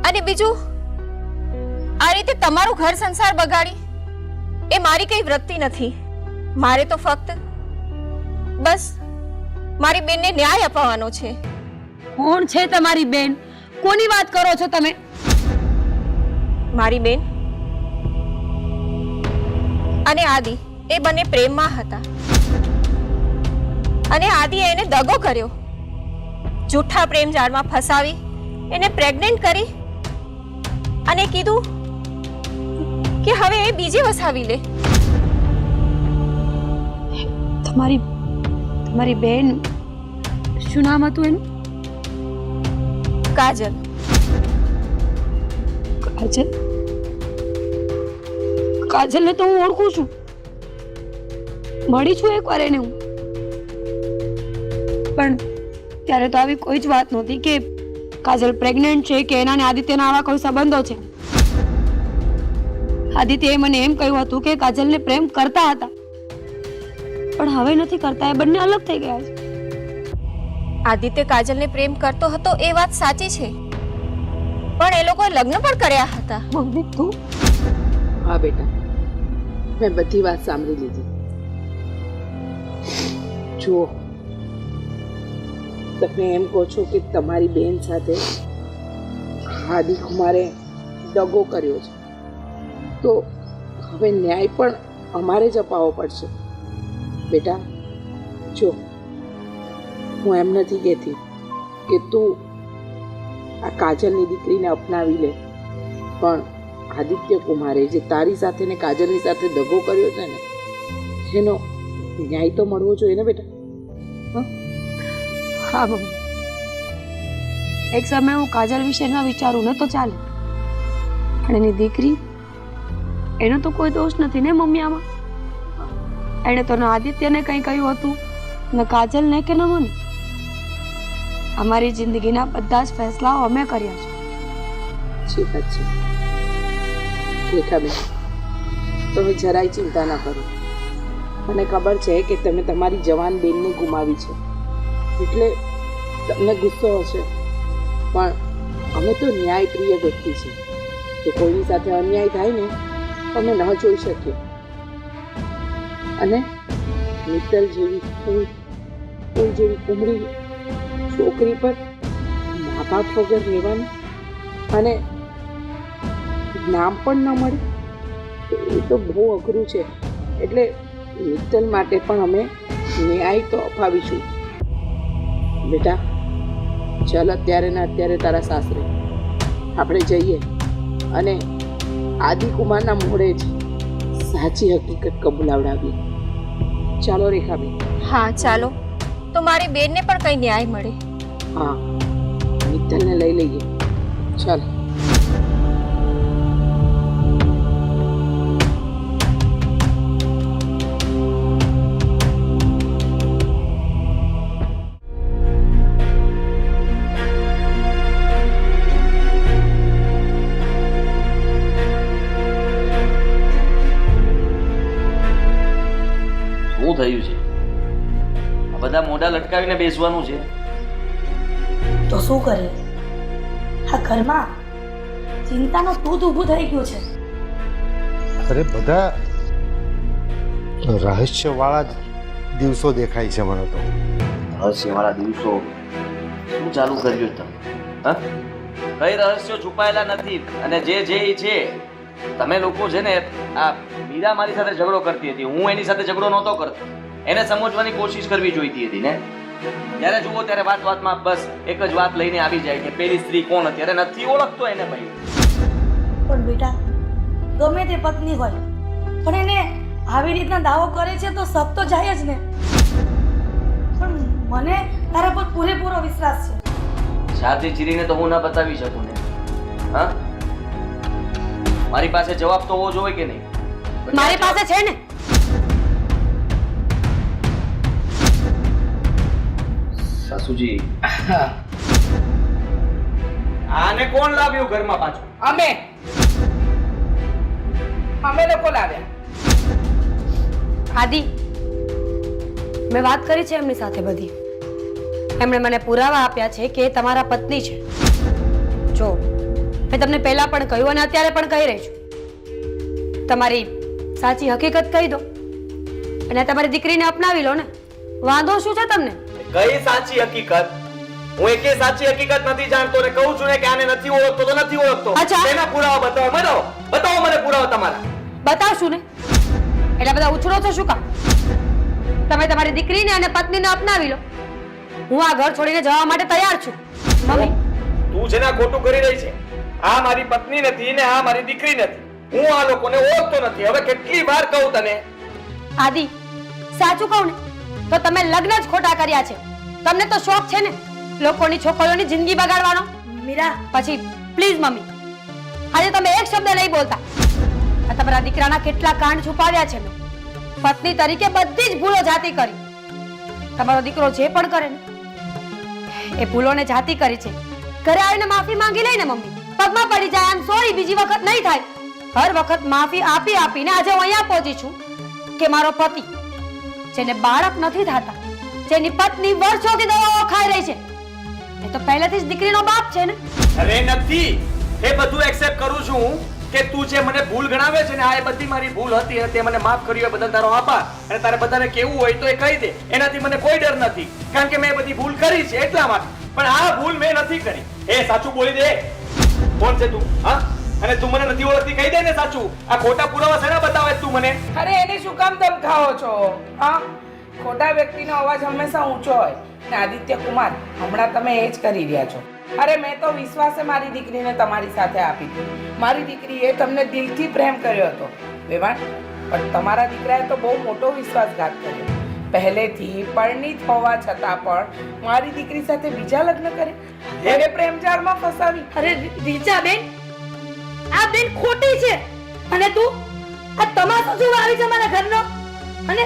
અને બીજું આ રીતે તમારું ઘર સંસાર બગાડી એ મારી કઈ વૃત્તિ નથી. મારે તો ફક્ત બસ મારી બેનને ન્યાય અપાવવાનો છે. કોણ છે તમારી બેન? કોની વાત કરો છો તમે? મારી બેન અને આદિ એ બંને પ્રેમમાં હતા, અને આદિએ એને દગો કર્યો. જૂઠા પ્રેમ જાળમાં ફસાવી એને પ્રેગ્નેન્ટ કરી અને કીધું કે હવે એ બીજે વસાવી લે. તમારી બેન, શું નામ હતું એનું? કાજલ. કાજલને તો હું ઓળખું છું, મળી છું એકવાર એને હું, પણ ત્યારે તો આવી કોઈ જ વાત નહોતી કે કાજલ પ્રેગ્નેન્ટ છે કે એના ને આદિત્યના આવા કોઈ સંબંધો છે. આદિત્યએ મને એમ કહ્યું હતું કે કાજલને પ્રેમ કરતા હતા, પણ હવે નથી કરતા. એ બંને અલગ થઈ ગયા છે. આદિત્ય કાજલને પ્રેમ કરતો હતો એ વાત સાચી છે, પણ એ લોકોએ લગ્ન પણ કર્યા હતા. મમ્મી તું? હા બેટા, મેં બધી વાત સાંભળી લીધી. જુઓ, તમે એમ કહો છો કે તમારી બેન સાથે આદિ કુમારે દગો કર્યો છે, તો હવે ન્યાય પણ અમારે જ અપાવવો પડશે. બેટા જો, હું એમ નથી કહેતી કે તું આ કાજલની દીકરીને અપનાવી લે, પણ આદિત્ય કુમારે જે તારી સાથે ને કાજલની સાથે દગો કર્યો છે ને, એનો ન્યાય તો મળવો જોઈએ ને બેટા. હા મમ્મી, એક સમય હું કાજલ વિશે ન વિચારું ને તો ચાલે, પણ એની દીકરી, એનો તો કોઈ દોષ નથી ને મમ્મી આમાં. એણે તો ન આદિત્યને કંઈ કહ્યું હતું, ન કાજલને કે ન મને. અમારી જિંદગીના બધા જ ફેસલાઓ અમે કર્યા છે. ઠીક જ છે રેખાબેન, તમે જરાય ચિંતા ના કરો. મને ખબર છે કે તમે તમારી જવાન બેનને ગુમાવી છે, એટલે તમને ગુસ્સો હશે, પણ અમે તો ન્યાયપ્રિય વ્યક્તિ છે કે કોઈની સાથે અન્યાય થાય ને અમે ન જોઈ શકીએ. અને મિત્તલ જેવી કોઈ જેવી કુમળી છોકરી પર મા બાપ વગર રહેવાનું અને નામ પણ ન મળે એ તો બહુ અઘરું છે. એટલે મિત્તલ માટે પણ અમે ન્યાય તો અપાવીશું. બેટા ચાલ, અત્યારે ને અત્યારે તારા સાસરે આપણે જઈએ અને આદિકુમારના મોઢે જ સાચી હકીકત કબૂલાવડાવીએ. ચાલો રેખાબેન. હા ચાલો, તો મારી બેનને પણ કઈ ન્યાય મળે. હા, મિત્તલને લઈ લઈએ. ચાલ. શું થયું છે? આ બધા મોઢા લટકાવીને બેસવાનું છે? તો શું કરે? આ ઘરમાં ચિંતાનો તૂત ઊભું થઈ ગયું છે. અરે બધા રહસ્યવાળા જ દિવસો દેખાય છે મને તો. રહસ્યવાળા દિવસો શું ચાલુ કર્યું તમે? હા, કઈ રહસ્યો છુપાયેલા નથી, અને જે છે તમે લોકો છે ને, આ મીરા મારી સાથે ઝઘડો કરતી હતી, હું એની સાથે ઝઘડો નહોતો કરતો. એને સમજવાની કોશિશ કરવી જોઈતી હતી ને. જ્યારે જુઓ ત્યારે વાતમાં બસ એક જ વાત લઈને આવી જાય કે પેલી સ્ત્રી કોણ હતી. અરે નથી ઓળખતો એને ભાઈ. પણ બેટા, ગમે તે પત્ની હોય, પણ એને આવી રીતના દાવો કરે છે તો સબ તો જાય જ ને. પણ મને તારા પર પૂરેપૂરો વિશ્વાસ છે. છાતી ચીરીને તો હું ના બતાવી શકું ને. હા, મારી પાસે જવાબ તો હોવો જોઈએ કે નહીં? મારી પાસે છે ને. સાસુજી, આને કોણ લાવ્યું ઘરમાં પાછું? અમે અમે લોકો લાવ્યા. આદિ, મેં વાત કરી છે એમની સાથે બધી. એમણે મને પુરાવા આપ્યા છે કે એ તમારા પત્ની છે. જો, મેં તમને પહેલા પણ કહ્યું અને અત્યારે પણ કહી રહી છું, તમારી સાચી હકીકત કહી દો અને તમારી દીકરીને અપનાવી લો ને. વાંધો શું છે તમને? કઈ સાચી હકીકત? હું એકે સાચી હકીકત નથી જાણતો ને કહું છું ને કે આને નથી ઓળખતો તો નથી ઓળખતો. અચ્છા. તેના પુરાવા બતાવો મને પુરાવા તમારા. બતાવશું ને. એટલે બધા ઉછળો છો શું કામ? તમે તમારી દીકરીને અને પત્નીને અપનાવી લો. હું આ ઘર છોડીને જવા માટે તૈયાર છું. મમ્મી, તું છે ને ખોટું કરી રહી છે. આ મારી પત્ની નથી ને આ મારી દીકરી નથી. હું આ લોકોને ઓળખતો નથી. હવે કેટલી વાર કહું તને? આદિ, સાચું કહું ને તો તમે લગ્ન જ ખોટા કર્યા છે. તમને તો શોખ છે ને લોકોની છોકરીઓની જિંદગી બગાડવાનો. મીરા, પછી પ્લીઝ મમ્મી, આજે તમે એક શબ્દ નહીં બોલતા. આ તમારા દીકરાના કેટલા કાંડ છુપાવ્યા છે મેં. પત્ની તરીકે બધી જ ભૂલો જાતી કરી. તમારો દીકરો જે પણ કરે ને એ ભૂલોને જાતી કરી છે. ઘરે આવીને માફી માંગી લઈને મમ્મી પગમાં પડી જાય, આમ સોરી, બીજી વખત નહીં થાય. હર વખત માફી આપીને આજે હું અહીંયા પહોંચી છું કે મારો પતિ, જેને બાળક નથી થતા, જેની પત્ની વર્ષોથી દવાઓ ખાઈ રહી છે, એ તો પહેલેથી જ દીકરીનો બાપ છે ને. અરે નથી. એ બધું એક્સેપ્ટ કરું છું હું કે તું જે મને ભૂલ ગણાવે છે ને આ એ બધી મારી ભૂલ હતી અને તે મને માફ કર્યું એ બદલ તારો આભાર. અને તારે બધાને કેવું હોય તો એ કહી દે. એનાથી મને કોઈ ડર નથી કારણ કે મેં બધી ભૂલ કરી છે એટલા માટે. પણ આ ભૂલ મેં નથી કરી. એ સાચું બોલી દે. કોણ છે તું? હા, અને તું મને નથી ઓળખતી કહી દે ને સાચું. આ ખોટા પુરાવા શેના બતાવે તું મને? અરે એને શું કામ ધમકાવો છો? હા, ખોટા વ્યક્તિનો અવાજ હંમેશા ઊંચો હોય. ને આદિત્ય કુમાર, હમણાં તમે એ જ કરી રહ્યા છો. અરે મેં તો વિશ્વાસે મારી દીકરીને તમારી સાથે આપી હતી. મારી દીકરીએ તમને દિલથી પ્રેમ કર્યો હતો વેવાણ, પણ તમારા દીકરાએ તો બહુ મોટો વિશ્વાસઘાત કર્યો. પહેલેથી પરિણીત હોવા છતાં પણ મારી દીકરી સાથે બીજા લગ્ન કરે, એને પ્રેમજાળમાં ફસાવી. અરે રીચા બેન, આ બેન ખોટી છે. અને તું આ તમાશો શું આવી છે મારા ઘરનો? અને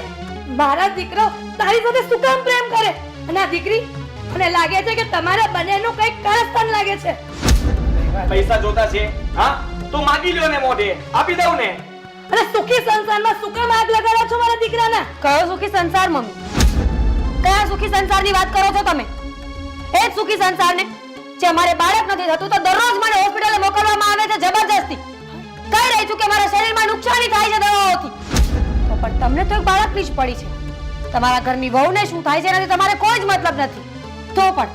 મારા દીકરો તારી સાથે શું કામ પ્રેમ કરે? અને આ દીકરી, મને લાગે છે કે તમારા બંનેનું કંઈક કારસ્તાન લાગે છે. પૈસા જોતા છે? હા, તું માંગી લ્યો ને મોઢે આપી દઉં ને. અને સુખી સંસારમાં શું કામ આગ લગાડો છો મારા દીકરાને? કયો સુખી સંસાર મમ્મી? કયા સુખી સંસારની વાત કરો છો તમે? એ જ સુખી સંસારને જે અમારે બાળક નથી થતું તો દરરોજ મને હોસ્પિટલે મોકલવામાં આવે છે જબરજસ્તી. કહી રહી છું કે મારા શરીરમાં નુકસાની થાય છે દવાઓથી. તો પણ તમને તો એક બાળકની જ પડી છે. તમારા ઘરની વહુને શું થાય છે એનાથી તમારે કોઈ જ મતલબ નથી. તો પણ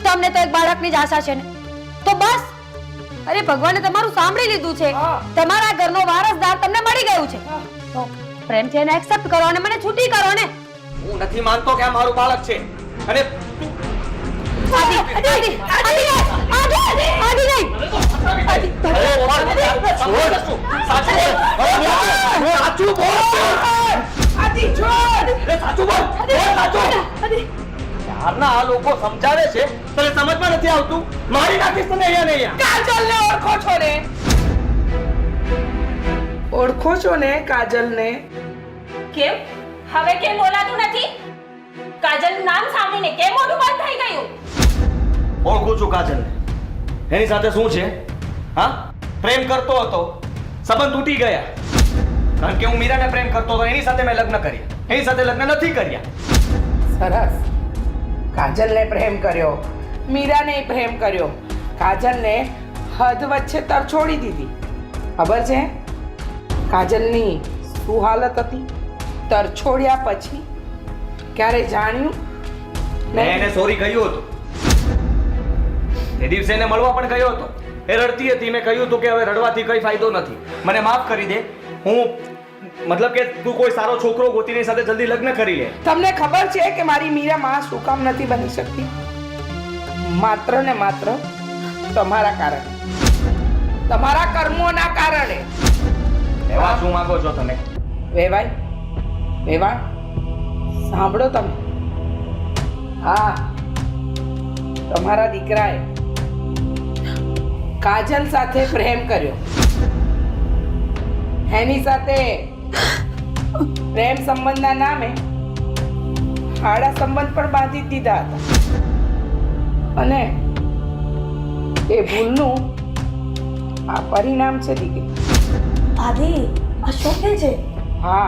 તમને તો એક બાળકની જ આશા છે ને. તો બસ, અરે ભગવાને તમારું સાંભળી લીધું છે. તમારા ઘરનો વારસદાર તમને મળી ગયું છે. તો પ્રેમથી એને એક્સેપ્ટ કરો અને મને છૂટી કરો ને. હું નથી માનતો કે આ મારું બાળક છે. અને આદિ, આદિ, આદિ, આદિ, આદિ, આદિ નહીં. આદિ, સાચું બોલ. આદિ છોડ! યારના આ લોકો સમજાવે છે તને સમજમાં નથી આવતું. મારી નાખીશ તને અહીંયા ને અહીંયા. કાજલને ઓળખો છો ને? ઓળખો છો ને કાજલને? કેમ હવે કેમ બોલાતું નથી? કાજલનું નામ સાંભળીને કેમ મોઢું બંધ થઈ ગયું? ઓળખું છું કાજલને. એની સાથે શું છે? હા, પ્રેમ કરતો હતો, સંબંધ તૂટી ગયા. કારણ કે હું મીરાને પ્રેમ કરતો હતો એની સાથે મેં લગ્ન કર્યા. એની સાથે લગ્ન નથી કર્યા. સરસ. કાજલને પ્રેમ કર્યો, મીરાને પ્રેમ કર્યો. કાજલને હદ વચ્ચે તરછોડી દીધી. ખબર છે કાજલની શું હાલત હતી તરછોડ્યા પછી? ક્યારે જાણ્યું? મેં એને સોરી કહ્યું હતું. એ દિવસે એને મળવા પણ ગયો હતો. એ રડતી હતી. મેં કહ્યું હતું કે હવે રડવાથી કઈ ફાયદો નથી, મને માફ કરી દે. હું મતલબ કે તું કોઈ સારો છોકરો ગોતીની સાથે જલ્દી લગ્ન કરી લે. તમને ખબર છે કે મારી મીરા માં શું કામ નથી બની શકતી? માત્ર ને માત્ર તમારા કારણે, તમારા કર્મોના કારણે. એવા શું માંગો છો તમે? વેવાય, વેવાણ, સાંભળો તમે. હા, તમારા દીકરાએ કાજલ સાથે પ્રેમ કર્યો. એની સાથે પ્રેમ સંબંધના નામે આડા સંબંધ પણ બાંધી દીધા હતા. અને એ ભૂલનું આ પરિણામ છે દીકરી. આદિ, આ શું કહે છે? હા,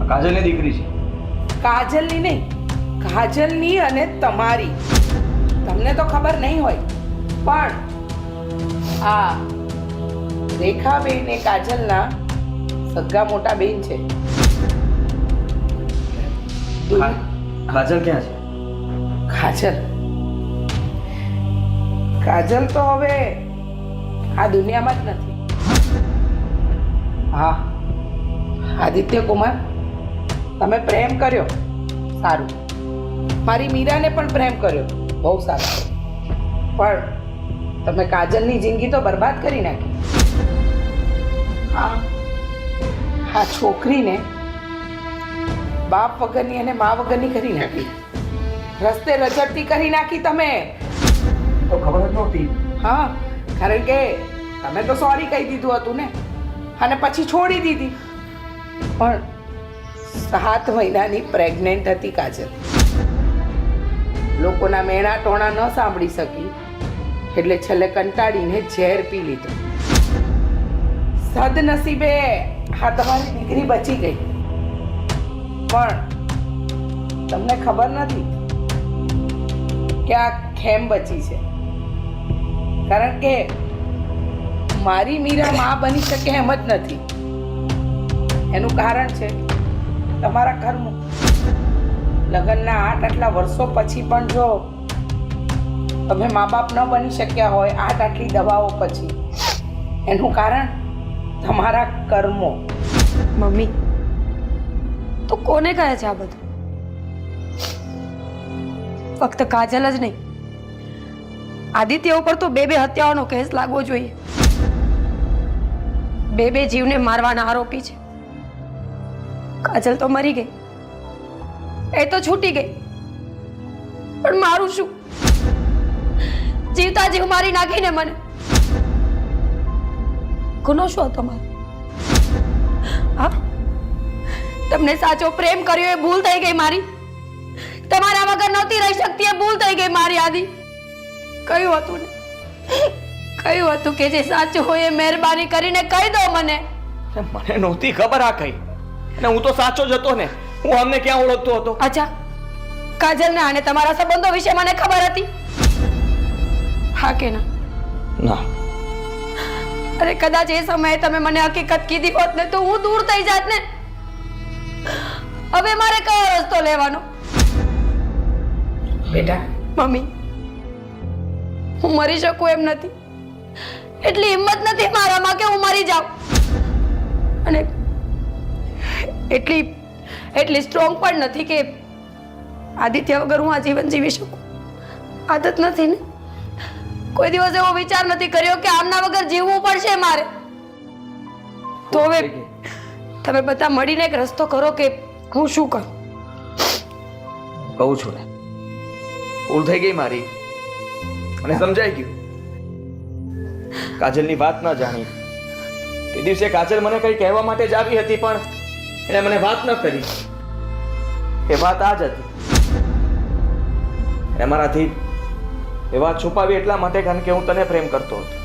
આ કાજલની દીકરી છે. કાજલની નહીં, કાજલની અને તમારી. તમને તો ખબર નહીં હોય, પણ આ રેખાબેન એ કાજલના સગા મોટા બેન છે. કાજલ ક્યાં છે? કાજલ તો હવે આ દુનિયામાં જ નથી. હા, આદિત્ય કુમાર, તમે પ્રેમ કર્યો, સારું. મારી મીરાને પણ પ્રેમ કર્યો, બહુ સારું. પણ તમે કાજલની જિંદગી તો બરબાદ કરી નાખી. આ છોકરીને બાપ વગરની અને મા વગરની કરી નાખી. રસ્તે રજડતી કરી નાખી તમે. તો ખબર જ નહોતી. હા, કારણ કે તમે તો સોરી કહી દીધું હતું ને, અને પછી છોડી દીધી. પણ 7 મહિનાની પ્રેગ્નેન્ટ હતી કાજલ. લોકોના મેણા ટોણા ન સાંભળી શકી એટલે છેલ્લે કંટાળીને ઝેર પી લીધું. સદનસીબે હા તમારી દીકરી બચી ગઈ. પણ તમને ખબર નથી કે આ કેમ બચી છે. કારણ કે મારી મીરા માં બની શકે એમ જ નથી. એનું કારણ છે તમારા કર્મ. લગ્નના આટલા વર્ષો પછી પણ જો તમે મા બાપ ન બની શક્યા હોય આટલી દવાઓ પછી, એનું કારણ તમારા કર્મો. મમ્મી, તું કોને કહે છે આ બધું? ફક્ત કાજલ જ નહીં, આદિત્ય ઉપર તો 2 હત્યાઓનો કેસ લાગવો જોઈએ. 2 જીવને મારવાના આરોપી છે. કાજલ તો મરી ગઈ, એ તો છૂટી ગઈ, પણ મારું શું? જીવતા જીવ મારી નાખીને મને. ગુનો શું હતો મારો? હા, તમને સાચો પ્રેમ કર્યો એ ભૂલ થઈ ગઈ મારી. તમારા વગર નહોતી રહી શકતી એ ભૂલ થઈ ગઈ મારી. આદિ કયું હતું ને, કયું હતું કે જે સાચું હોય એ મહેરબાની કરીને કહી દો મને. મને નહોતી ખબર આ કઈ, અને હું તો સાચો જ હતો ને. હું અમને ક્યાં ઓળખતો હતો? અચ્છા, કાજલને અને તમારા સંબંધો વિશે મને ખબર હતી? હા કે ના? ના. અરે કદાચ એ સમયે તમે મને હકીકત કીધી હોત ને તો હું દૂર થઈ જાત ને. હવે મારે કયો રસ્તો લેવાનો? બેટા, મમ્મી, હું મરી શકું એમ નથી. એટલી હિંમત નથી મારામાં કે હું મરી જાઉં. અને એટલી સ્ટ્રોંગ પણ નથી કે આદિત્ય વગર હું આ જીવન જીવી શકું. આદત નથી ને. કોઈ દિવસ એવો વિચાર નથી કર્યો કે આમના વગર જીવવું પડશે મારે. તો હવે તમે બધા મળીને એક રસ્તો કરો કે હું શું કરું. કહું છું ને, ભૂલ થઈ ગઈ મારી, અને સમજાઈ ગયું. કાજલની વાત ન જાણી. તે દિવસે કાજલ મને કંઈ કહેવા માટે જ આવી હતી, પણ એણે મને વાત ન કરી. એ વાત આ જ હતી. એ મારાથી એ વાત છુપાવી એટલા માટે કારણ કે હું તને પ્રેમ કરતો હતો.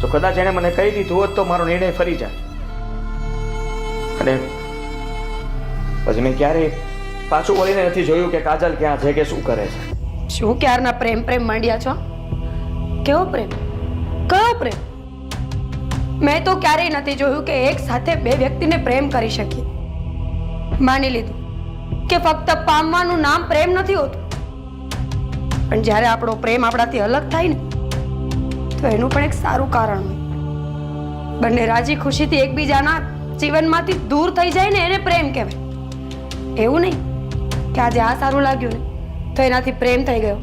જો કદાચ એણે મને કહી દીધું હોત તો મારો નિર્ણય ફરી જાય. અને પછી મેં ક્યારેય પાછું વળીને નથી જોયું કે કાજલ ક્યાં છે કે શું કરે છે. શું ક્યારના પ્રેમ માંડ્યા છો? કેવો પ્રેમ? કયો પ્રેમ? મેં તો ક્યારેય નથી જોયું કે એક સાથે 2 વ્યક્તિને પ્રેમ કરી શકીએ. માની લીધું કે ફક્ત પામવાનું નામ પ્રેમ નથી હોતું, પણ જ્યારે આપણો પ્રેમ આપણાથી અલગ થાય ને તો એનું પણ એક સારું કારણ હોય. બંને રાજી ખુશીથી એકબીજાના જીવનમાંથી દૂર થઈ જાય ને એને પ્રેમ કહેવાય. એવું નહીં કે આજે આ સારું લાગ્યું ને તો એનાથી પ્રેમ થઈ ગયો.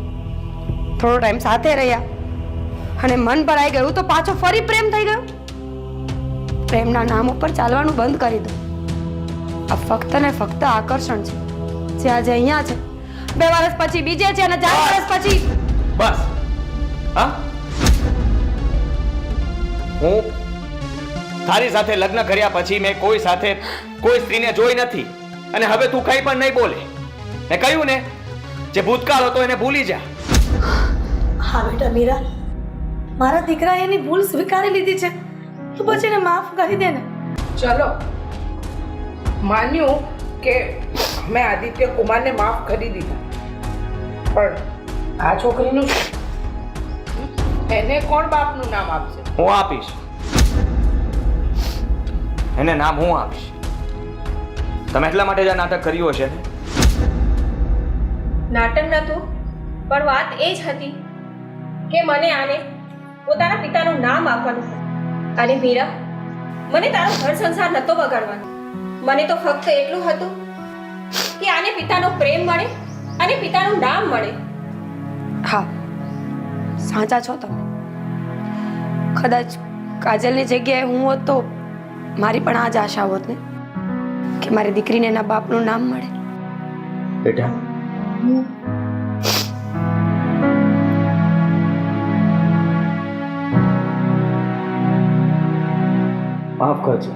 થોડો ટાઈમ સાથે રહ્યા અને મન ભરાઈ ગયું તો પાછો ફરી પ્રેમ થઈ ગયો. પ્રેમના નામ ઉપર ચાલવાનું બંધ કરી દો. આ ફક્ત ને ફક્ત આકર્ષણ છે, જે આજે અહીંયા છે, 2 વર્ષ પછી બીજે છે, અને 4 વર્ષ પછી બસ. હા, હું તારી સાથે લગ્ન કર્યા પછી મેં કોઈ સાથે કોઈ સ્ત્રીને જોઈ નથી, અને હવે તું કંઈ પણ નહીં બોલે. મેં કહ્યું ને, જે ભૂતકાળ હતો એને ભૂલી જા. હા બેટા મીરા, મારા દીકરાએ એની ભૂલ સ્વીકારી લીધી છે. તો પછી એને માફ કરી દે ને. ચલો માન્યું કે મેં આદિત્ય કુમારને માફ કરી દીધા, પણ આ છોકરીનું શું? એને કોણ બાપનું નામ આપશે? હું આપીશ, એને નામ હું આપીશ. તમે એટલા માટે જ આ નાટક કર્યું હશે ને? નાટક નહોતું, પણ વાત એ જ હતી કે મને આને પોતાના પિતાનું નામ આપવાનું હતું. અને મીરા, મને તારો ઘર સંસાર નહોતો બગાડવાનો. મને તો ફક્ત એટલું હતું કે આને પિતાનો પ્રેમ મળે અને પિતાનું નામ મળે. હા, સાચા છો તમે. કદાચ કાજલની જગ્યાએ હું હોત તો મારી પણ આ જ આશા હોત ને, કે મારી દીકરીને એના બાપનું નામ મળે. બેટા, માફ કરજો.